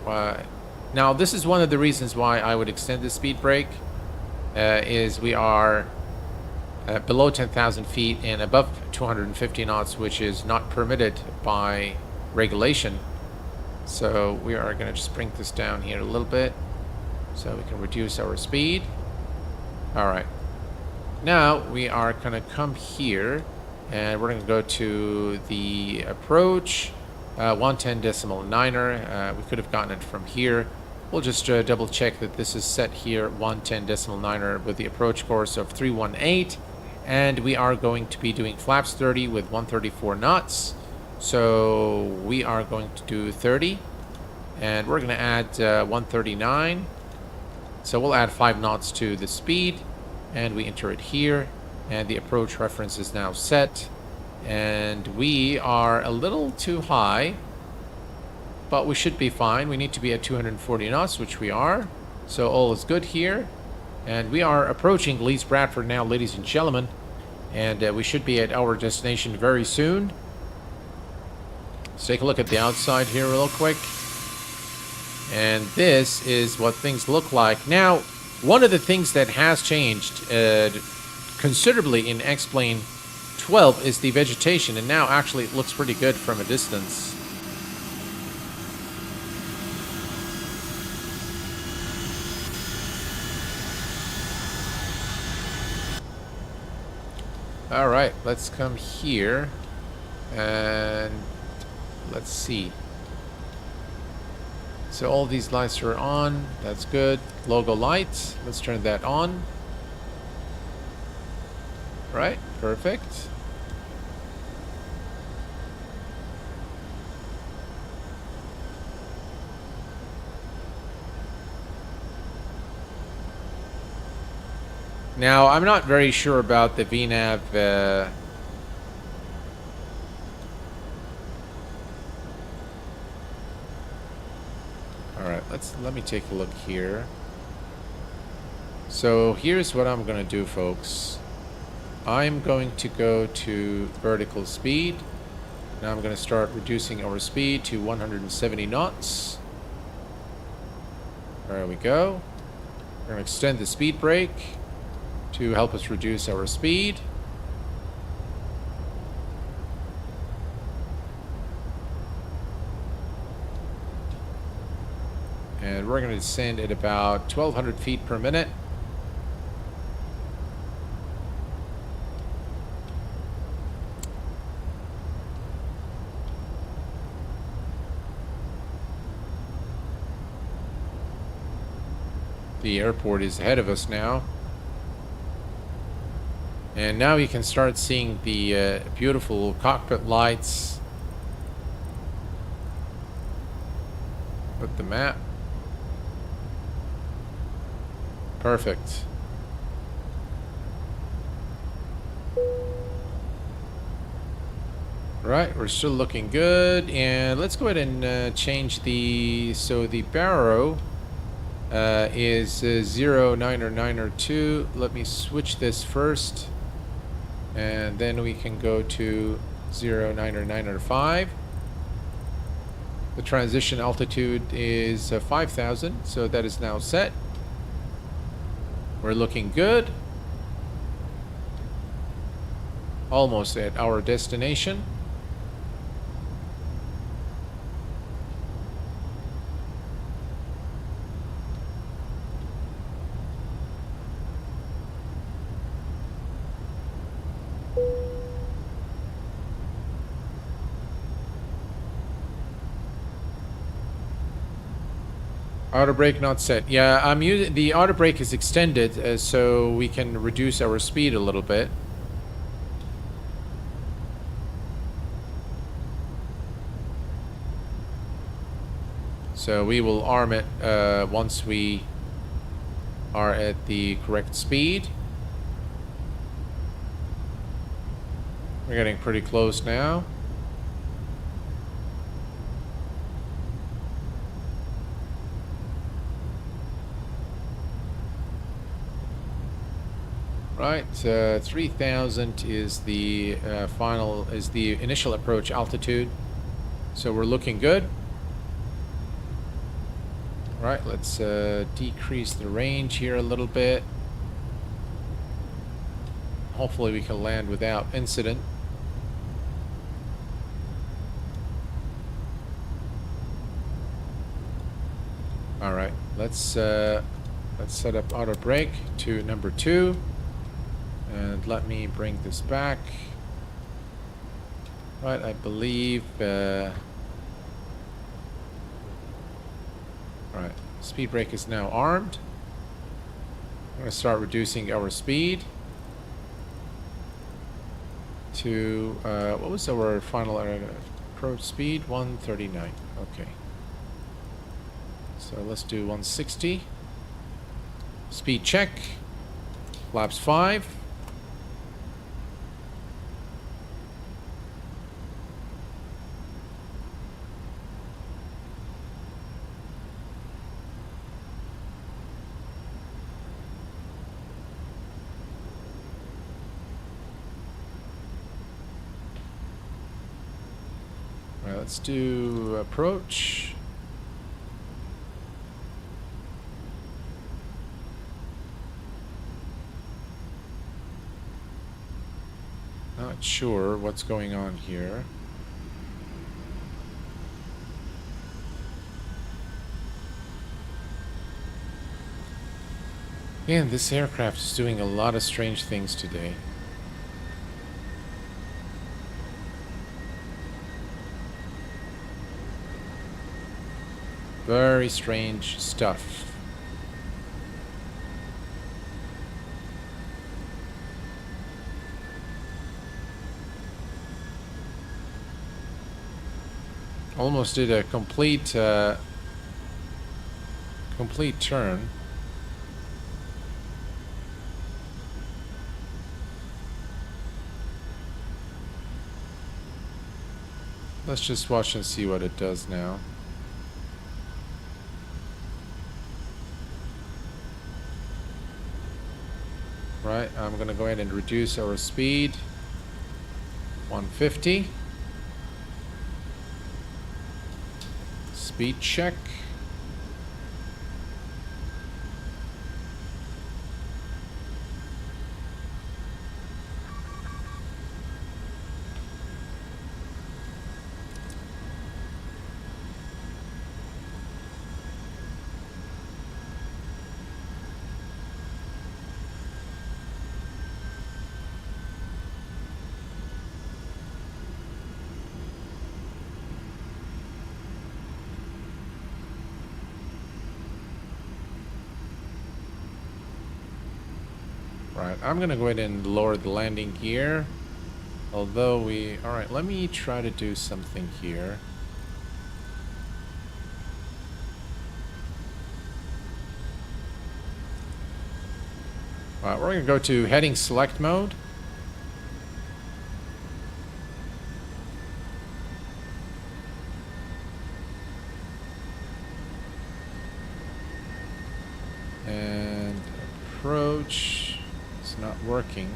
Now, this is one of the reasons why I would extend the speed brake, is we are below 10,000 feet and above 250 knots, which is not permitted by regulation. So we are going to just bring this down here a little bit so we can reduce our speed. All right. Now we are going to come here and we're going to go to the approach 110.9er. We could have gotten it from here. We'll just double check that this is set here 110.9er with the approach course of 318, and we are going to be doing flaps 30 with 134 knots. So we are going to do 30 and we're going to add 139. So we'll add 5 knots to the speed and we enter it here, and the approach reference is now set, and we are a little too high, but we should be fine. We need to be at 240 knots, which we are, so all is good here. And we are approaching Leeds Bradford now, ladies and gentlemen, and we should be at our destination very soon. Let's take a look at the outside here real quick. And this is what things look like. Now, one of the things that has changed considerably in X-Plane 12 is the vegetation, and now actually it looks pretty good from a distance. Alright, let's come here and let's see. So all these lights are on, that's good. Logo lights, let's turn that on. Right, perfect. Now, I'm not very sure about the VNAV. Alright, let me take a look here. So here's what I'm gonna do, folks. I'm going to go to vertical speed. Now I'm gonna start reducing our speed to 170 knots. There we go. We're gonna extend the speed brake to help us reduce our speed. And we're going to descend at about 1,200 feet per minute. The airport is ahead of us now. And now you can start seeing the beautiful cockpit lights with the map. Perfect. Right, we're still looking good. And let's go ahead and change the... So the Barrow is 09092. Let me switch this first. And then we can go to 09095. The transition altitude is 5,000, so that is now set. We're looking good. Almost at our destination. Auto brake not set. Yeah, I'm using the auto brake is extended so we can reduce our speed a little bit. So we will arm it once we are at the correct speed. We're getting pretty close now. Right, 3,000 is the initial approach altitude, so we're looking good. Right, let's decrease the range here a little bit. Hopefully we can land without incident. All right, let's set up auto brake to number 2. And let me bring this back. Right, I believe... right, speed brake is now armed. I'm going to start reducing our speed to... what was our final approach speed? 139. Okay. So let's do 160. Speed check. Flaps 5. All right, let's do approach. Not sure what's going on here. Man, this aircraft is doing a lot of strange things today. Very strange stuff. Almost did a complete turn. Let's just watch and see what it does now. Right, I'm gonna go ahead and reduce our speed. 150. Speed check. Right, I'm gonna go ahead and lower the landing gear. Although alright, let me try to do something here. Alright, we're gonna go to heading select mode. And approach. Not working.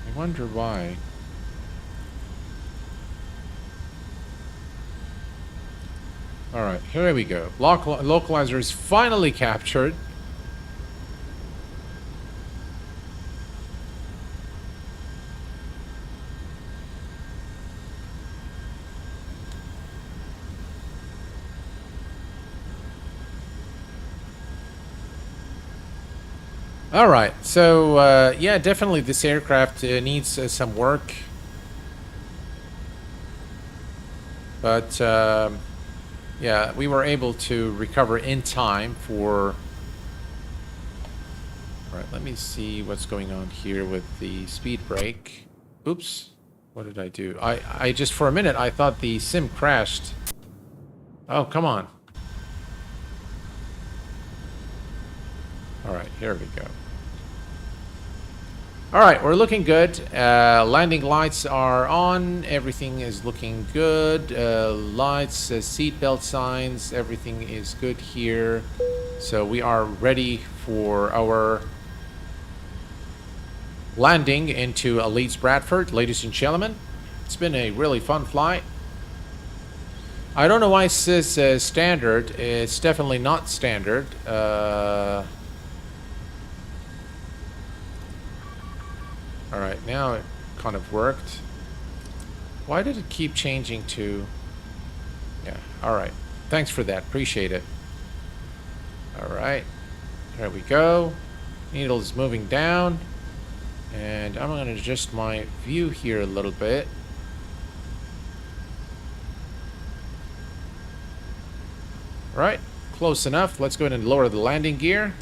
I wonder why. Alright, here we go. Localizer is finally captured. Alright, so yeah, definitely this aircraft needs some work. But yeah, we were able to recover in time for... Alright, let me see what's going on here with the speed brake. Oops, what did I do? I just, for a minute, I thought the sim crashed. Oh, come on. Alright, here we go. Alright, we're looking good. Landing lights are on. Everything is looking good. Lights, seatbelt signs, everything is good here. So we are ready for our landing into Leeds Bradford, ladies and gentlemen. It's been a really fun flight. I don't know why it says standard. It's definitely not standard. Alright, now it kind of worked. Why did it keep changing to... Yeah, alright. Thanks for that. Appreciate it. Alright. There we go. Needle is moving down. And I'm going to adjust my view here a little bit. Right, close enough. Let's go ahead and lower the landing gear.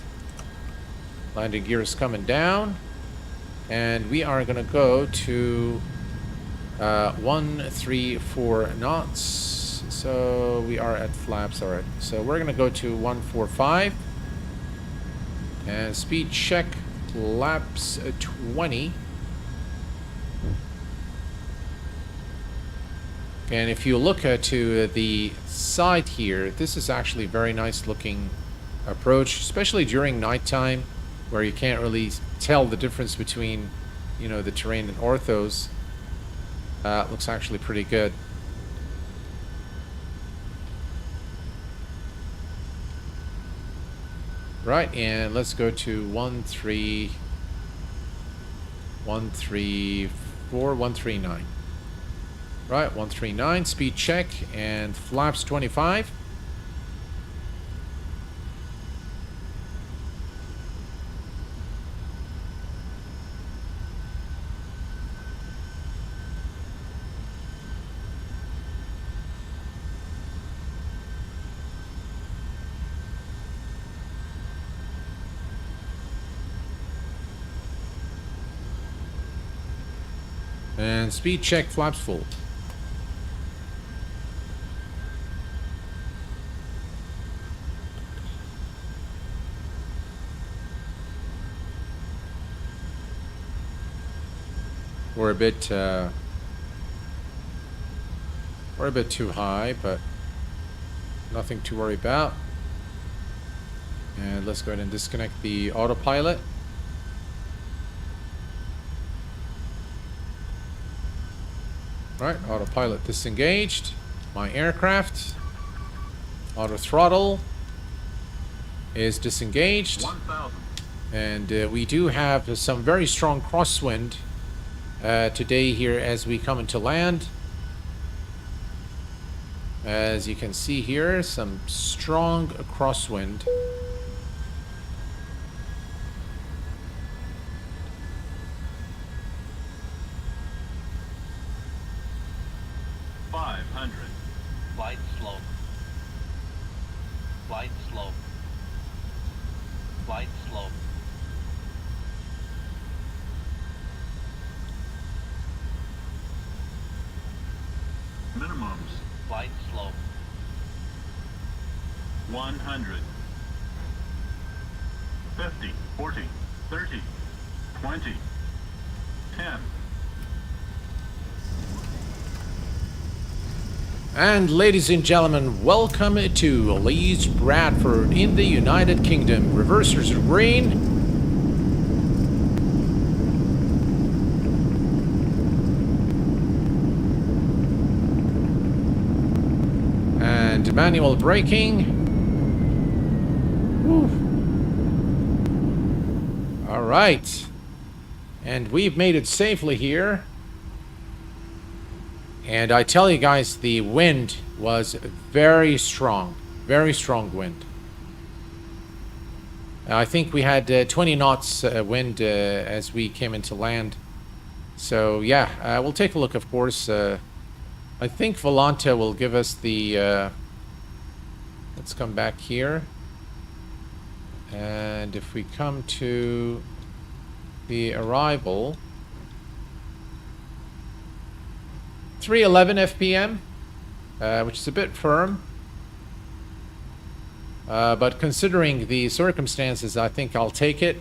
Landing gear is coming down. And we are going to go to 134 knots. So we are at flaps already. So we're going to go to 145. And speed check, flaps 20. And if you look to the side here, this is actually a very nice looking approach, especially during nighttime, where you can't really tell the difference between, you know, the terrain and orthos. Looks actually pretty good. Right, and let's go to 139. Right, 139, speed check, and flaps 25. And speed check, flaps full. We're a bit too high, but nothing to worry about. And let's go ahead and disconnect the autopilot. Right, autopilot disengaged. My aircraft auto throttle is disengaged. 1,000. And we do have some very strong crosswind today here as we come into land. As you can see here, some strong crosswind. Flight slope. Flight slope. Flight slope. Minimums. Flight slope. 100. 50. 40. 30. 20. 10. And ladies and gentlemen, welcome to Leeds Bradford in the United Kingdom. Reversers are green. And manual braking. Whew. All right. And we've made it safely here. And I tell you guys, the wind was very strong wind. I think we had 20 knots wind as we came into land. So yeah, we'll take a look, of course. I think Volanta will give us the... let's come back here. And if we come to the arrival... 311 FPM, which is a bit firm. But considering the circumstances, I think I'll take it.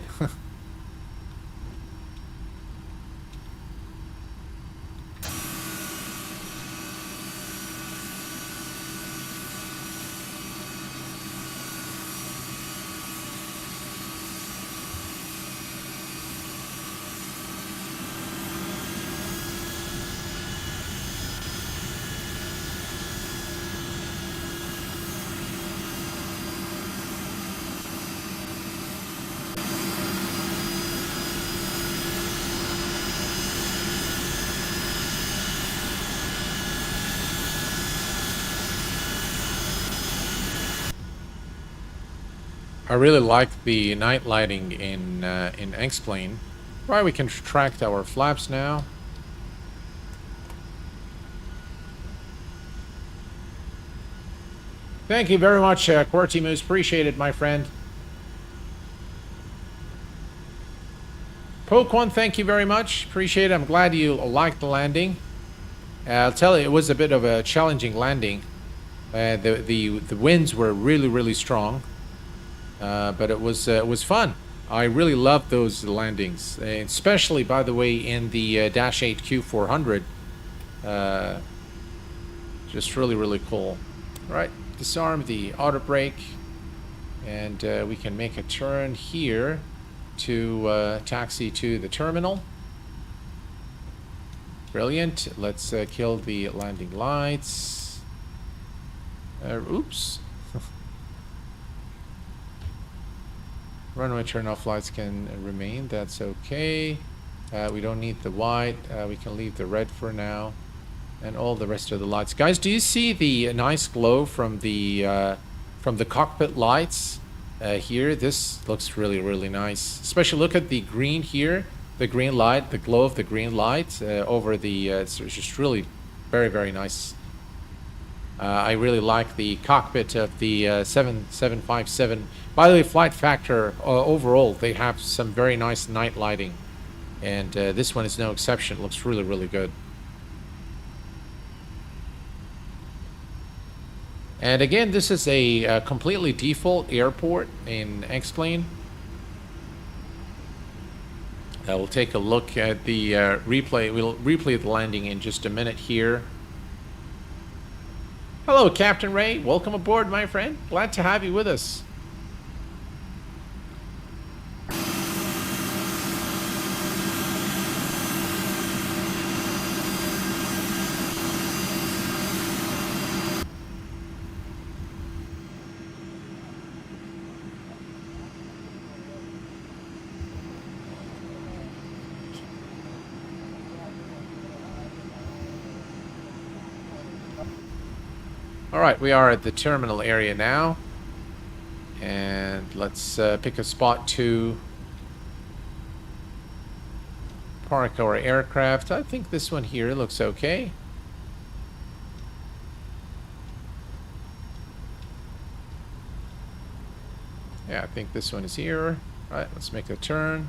I really like the night lighting in X-Plane. Right, we can retract our flaps now. I Thank you very much, QWERTY Moose. Appreciate it, my friend. Poke One, thank you very much. Appreciate it. I'm glad you liked the landing. I'll tell you, it was a bit of a challenging landing. The winds were really strong, but it was fun. I really loved those landings, especially, by the way, in the Dash 8 Q400. Just really cool. All right, disarm the auto brake, and we can make a turn here to taxi to the terminal. Brilliant. Let's kill the landing lights. Oops. Runway turn-off lights can remain. That's okay. We don't need the white. We can leave the red for now. And all the rest of the lights. Guys, do you see the nice glow from the cockpit lights here? This looks really nice. Especially look at the green here. The green light, the glow of the green light over the... it's just really very nice. I really like the cockpit of the 7757. By the way, flight factor overall, they have some very nice night lighting. And this one is no exception. It looks really good. And again, this is a completely default airport in X-Plane. We'll take a look at the replay. We'll replay the landing in just a minute here. Hello, Captain Ray. Welcome aboard, my friend. Glad to have you with us. Alright, we are at the terminal area now. And let's pick a spot to park our aircraft. I think this one here looks okay. Yeah, I think this one is here. Alright, let's make a turn.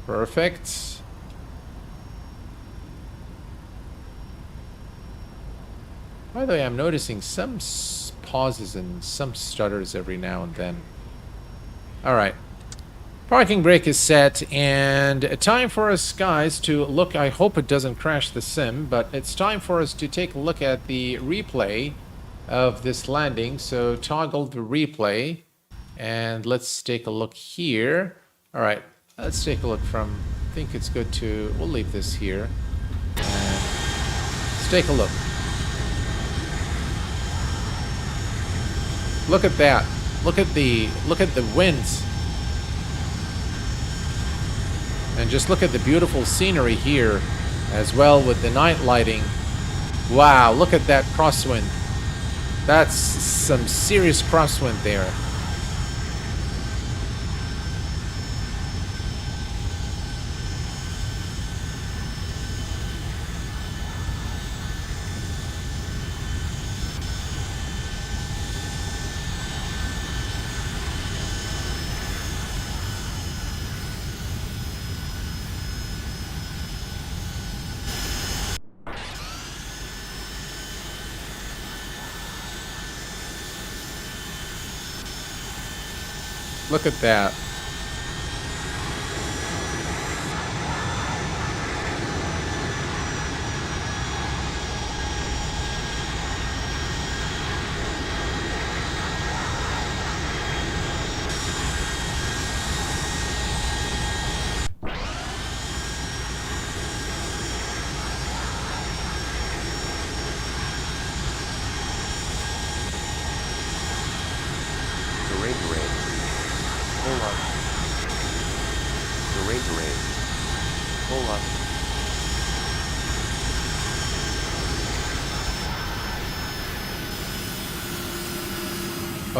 Perfect. By the way, I'm noticing some pauses and some stutters every now and then. Alright. Parking brake is set, and time for us, guys, to look. I hope it doesn't crash the sim, but it's time for us to take a look at the replay of this landing. So toggle the replay, and let's take a look here. Alright, let's take a look from... I think it's good to... We'll leave this here. And let's take a look. Look at that. Look at the winds. And just look at the beautiful scenery here as well with the night lighting. Wow, look at that crosswind. That's some serious crosswind there. Look at that.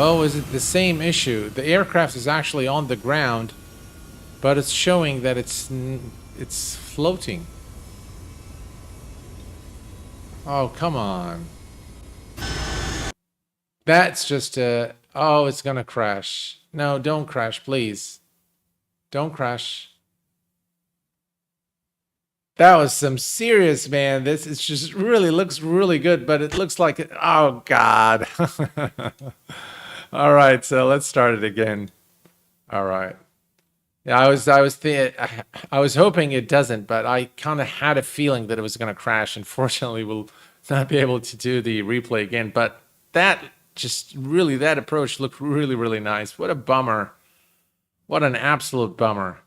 Oh, is it the same issue? The aircraft is actually on the ground, but it's showing that it's floating. Oh, come on. That's just a... Oh, it's gonna crash. No, don't crash, please. Don't crash. That was some serious, man. This is just really looks really good, but it looks like it. Oh, God. All right, so let's start it again. All right. Yeah, I was hoping it doesn't, but I kind of had a feeling that it was going to crash. Unfortunately, we'll not be able to do the replay again. But that just really, that approach looked really, really nice. What a bummer. What an absolute bummer.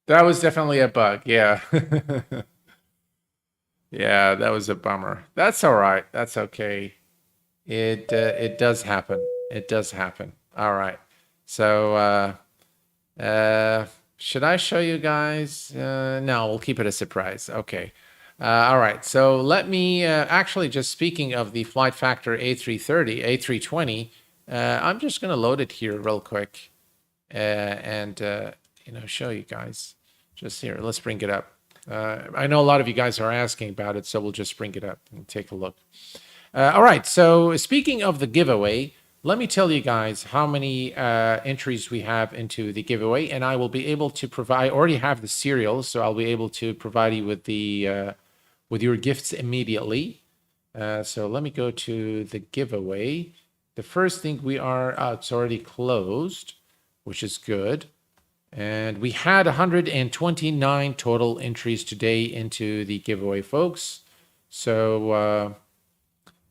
That was definitely a bug. Yeah. Yeah, that was a bummer. That's all right. That's okay. It does happen. It does happen. All right. So should I show you guys? No, we'll keep it a surprise. Okay. All right. So let me actually, just speaking of the Flight Factor A320, I'm just going to load it here real quick and show you guys. Just here. Let's bring it up. I know a lot of you guys are asking about it, so we'll just bring it up and take a look. All right, so speaking of the giveaway, let me tell you guys how many entries we have into the giveaway, and I will be able to provide. I already have the serials, so I'll be able to provide you with the with your gifts immediately. So let me go to the giveaway. The first thing it's already closed, which is good. And we had 129 total entries today into the giveaway, folks. So,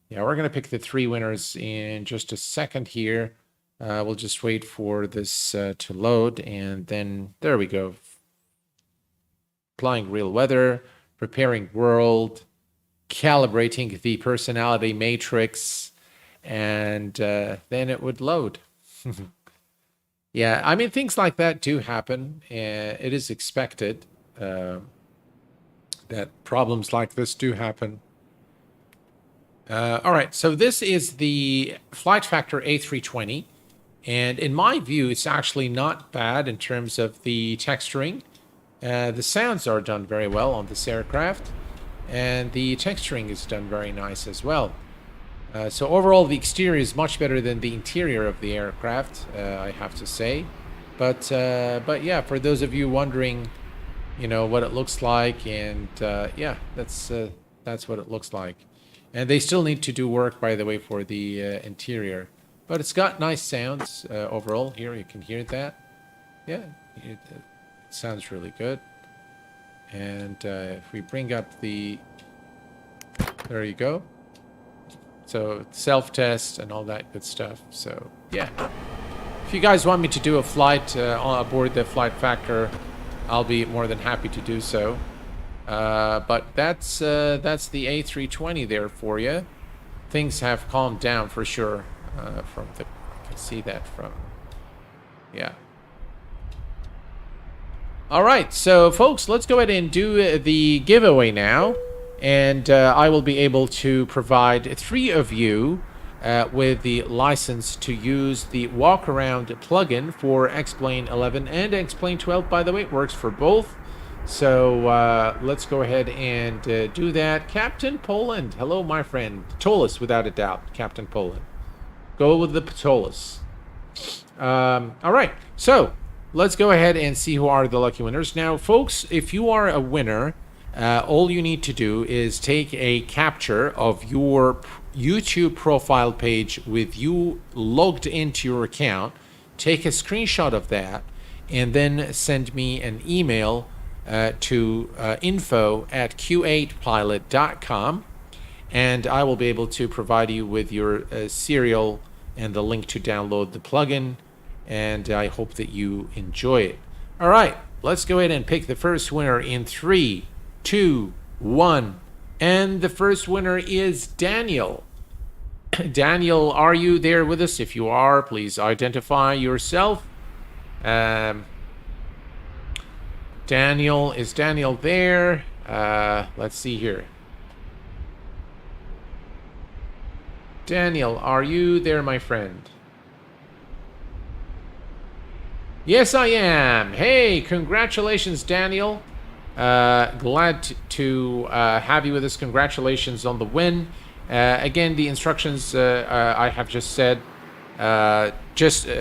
yeah, we're going to pick the 3 winners in just a second here. We'll just wait for this to load, and then there we go. Applying real weather, preparing world, calibrating the personality matrix, and then it would load. Yeah, I mean, things like that do happen. It is expected that problems like this do happen. All right, so this is the Flight Factor A320. And in my view, it's actually not bad in terms of the texturing. The sounds are done very well on this aircraft. And the texturing is done very nice as well. So overall, the exterior is much better than the interior of the aircraft, I have to say. But yeah, for those of you wondering, what it looks like, and yeah, that's what it looks like. And they still need to do work, by the way, for the interior. But it's got nice sounds overall. Here, you can hear that. Yeah, it sounds really good. And if we bring up the... There you go. So self-test and all that good stuff. So yeah, if you guys want me to do a flight aboard the Flight Factor, I'll be more than happy to do so. But that's the A320 there for you. Things have calmed down for sure. I can see that from, yeah. All right, so folks, let's go ahead and do the giveaway now. And I will be able to provide 3 of you with the license to use the Walkaround plugin for X-Plane 11 and X-Plane 12. By the way, it works for both. So let's go ahead and do that. Captain Poland, hello, my friend. Ptolus, without a doubt, Captain Poland. Go with the Ptolus. All right, so let's go ahead and see who are the lucky winners. Now, folks, if you are a winner... all you need to do is take a capture of your YouTube profile page with you logged into your account, take a screenshot of that, and then send me an email to info@q8pilot.com, and I will be able to provide you with your serial and the link to download the plugin, and I hope that you enjoy it. All right, let's go ahead and pick the first winner in 3, 2, 1, and the first winner is Daniel. Daniel, are you there with us? If you are, please identify yourself. Daniel, is Daniel there? Let's see here. Daniel, are you there, my friend? Yes, I am. Hey, congratulations, Daniel. Glad to have you with us. Congratulations on the win. Again, the instructions I have just said.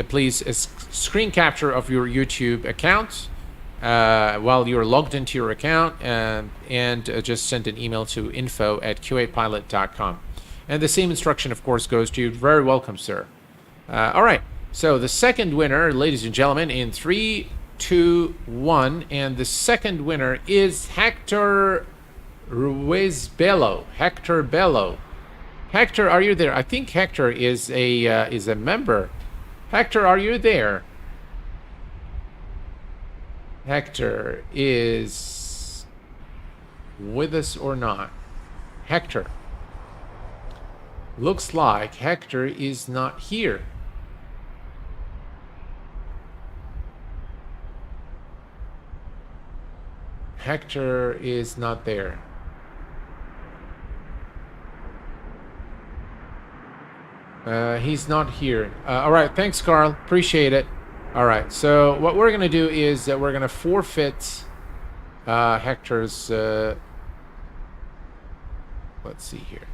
Please a screen capture of your YouTube account while you're logged into your account, and just send an email to info@qa-pilot.com. And the same instruction, of course, goes to you. Very welcome, sir. All right. So the second winner, ladies and gentlemen, in 3, 2, 1, and the second winner is Hector Ruiz-Bello. Hector Bello. Hector, are you there? I think Hector is a member. Hector, are you there? Hector is with us or not? Hector. Looks like Hector is not here. Hector is not there. He's not here. All right, thanks, Carl. Appreciate it. All right, so what we're going to do is that we're going to forfeit Hector's... let's see here.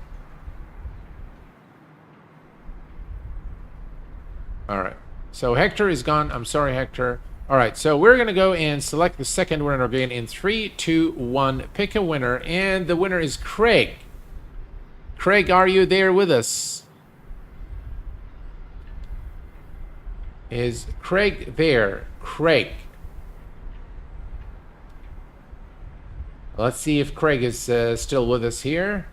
All right, so Hector is gone. I'm sorry, Hector. All right, so we're going to go and select the second winner again in 3, 2, 1. Pick a winner, and the winner is Craig. Craig, are you there with us? Is Craig there? Craig. Let's see if Craig is still with us here.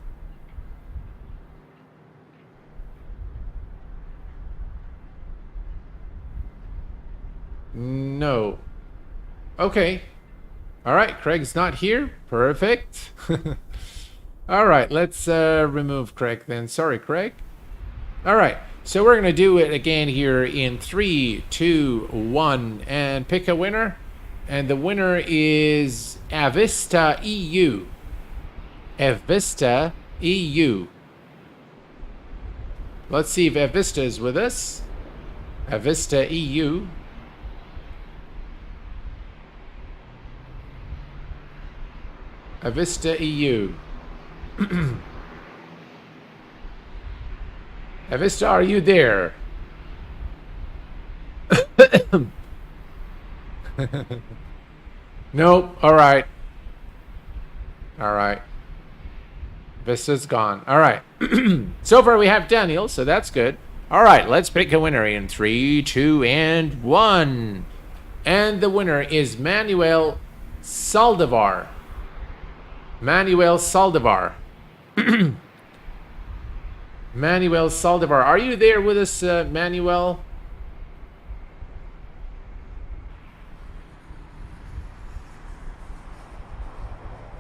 No. Okay. All right, Craig's not here. Perfect. All right, let's remove Craig then. Sorry, Craig. All right, so we're going to do it again here in 3, 2, 1, and pick a winner. And the winner is Avista EU. Avista EU. Let's see if Avista is with us. Avista EU. Avista EU. Avista, are you there? Nope. All right. All right. Vista's gone. All right. So far we have Daniel, so that's good. All right, let's pick a winner in 3, 2, and 1. And the winner is Manuel Saldivar. Manuel Saldivar. Manuel Saldivar. Are you there with us, Manuel?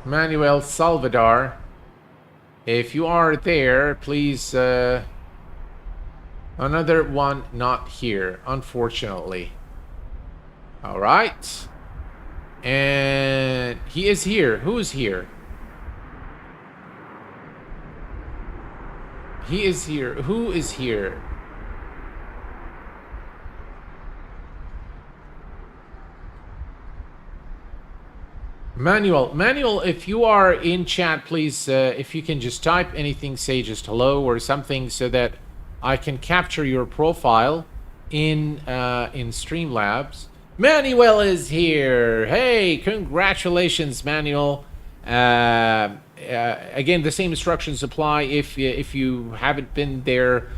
Manuel Salvador. If you are there, please... another one not here, unfortunately. All right. And he is here. Who's here? He is here. Who is here? Manuel, if you are in chat, please, if you can just type anything, say just hello or something, so that I can capture your profile in Streamlabs. Manuel is here. Hey, congratulations, Manuel. Again, the same instructions apply. If you haven't been there,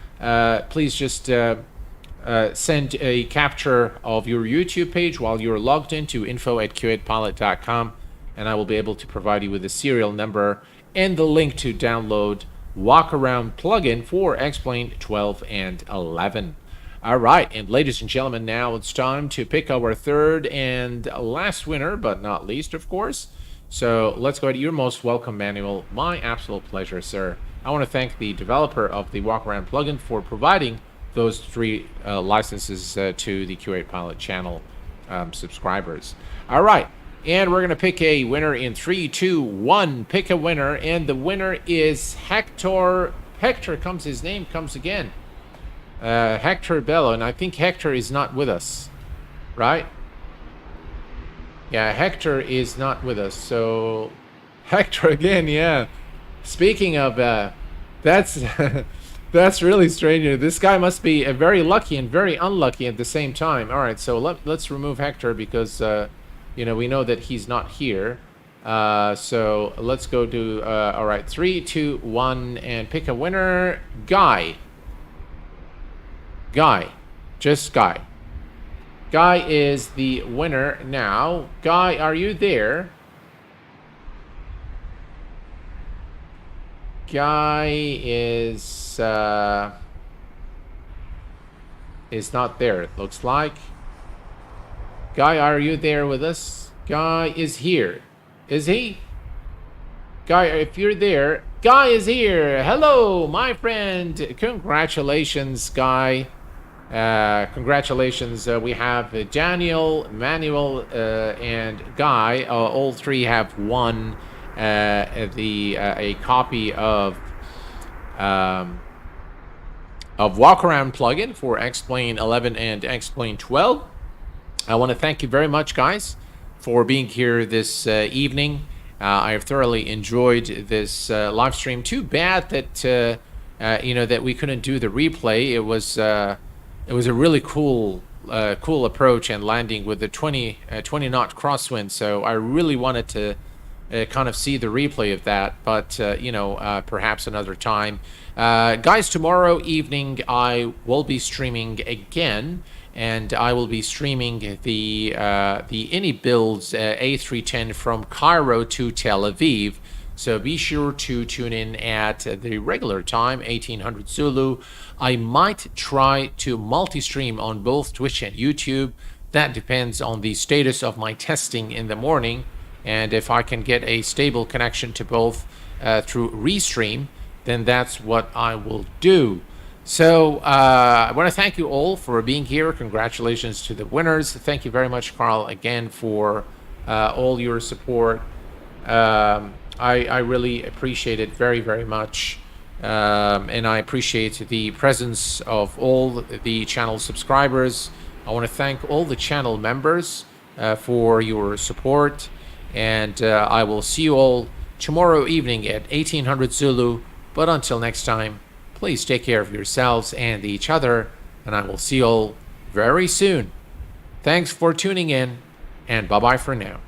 please just send a capture of your YouTube page while you're logged into info@qa-pilot.com, and I will be able to provide you with the serial number and the link to download Walkaround plugin for X-Plane 12 and 11. All right, and ladies and gentlemen, now it's time to pick our third and last winner, but not least, of course. So let's go ahead. You're most welcome, Manuel. My absolute pleasure, sir. I want to thank the developer of the Walkaround plugin for providing those 3 licenses to the qa-pilot channel subscribers. All right, and we're going to pick a winner in 3, 2, 1. Pick a winner, and the winner is Hector. Hector comes, his name comes again. Hector Bello, and I think Hector is not with us, right? Yeah, Hector is not with us. So, Hector again, yeah. Speaking of, that's that's really strange. This guy must be very lucky and very unlucky at the same time. All right, so let's remove Hector because, you know, we know that he's not here. So let's go do, all right, 3, 2, 1, and pick a winner. Guy. Guy. Just Guy. Guy is the winner now. Guy, are you there? Guy is not there, it looks like. Guy, are you there with us? Guy is here. Is he? Guy, if you're there, Guy is here. Hello, my friend. Congratulations, Guy. Congratulations. We have Daniel, Manuel, and Guy. All three have won a copy of Walkaround plugin for X-Plane 11 and X-Plane 12. I want to thank you very much, guys, for being here this evening. I have thoroughly enjoyed this live stream. Too bad that you know, that we couldn't do the replay. It was a really cool approach and landing with the 20 knot crosswind. So I really wanted to kind of see the replay of that, but you know, perhaps another time. Guys, tomorrow evening I will be streaming again, and I will be streaming the Ini Builds A310 from Cairo to Tel Aviv. So be sure to tune in at the regular time, 1800 Zulu. I might try to multi-stream on both Twitch and YouTube. That depends on the status of my testing in the morning. And if I can get a stable connection to both through Restream, then that's what I will do. So I want to thank you all for being here. Congratulations to the winners. Thank you very much, Carl, again, for all your support. I really appreciate it very, very much. And I appreciate the presence of all the channel subscribers. I want to thank all the channel members for your support. And I will see you all tomorrow evening at 1800 Zulu. But until next time, please take care of yourselves and each other. And I will see you all very soon. Thanks for tuning in, and bye-bye for now.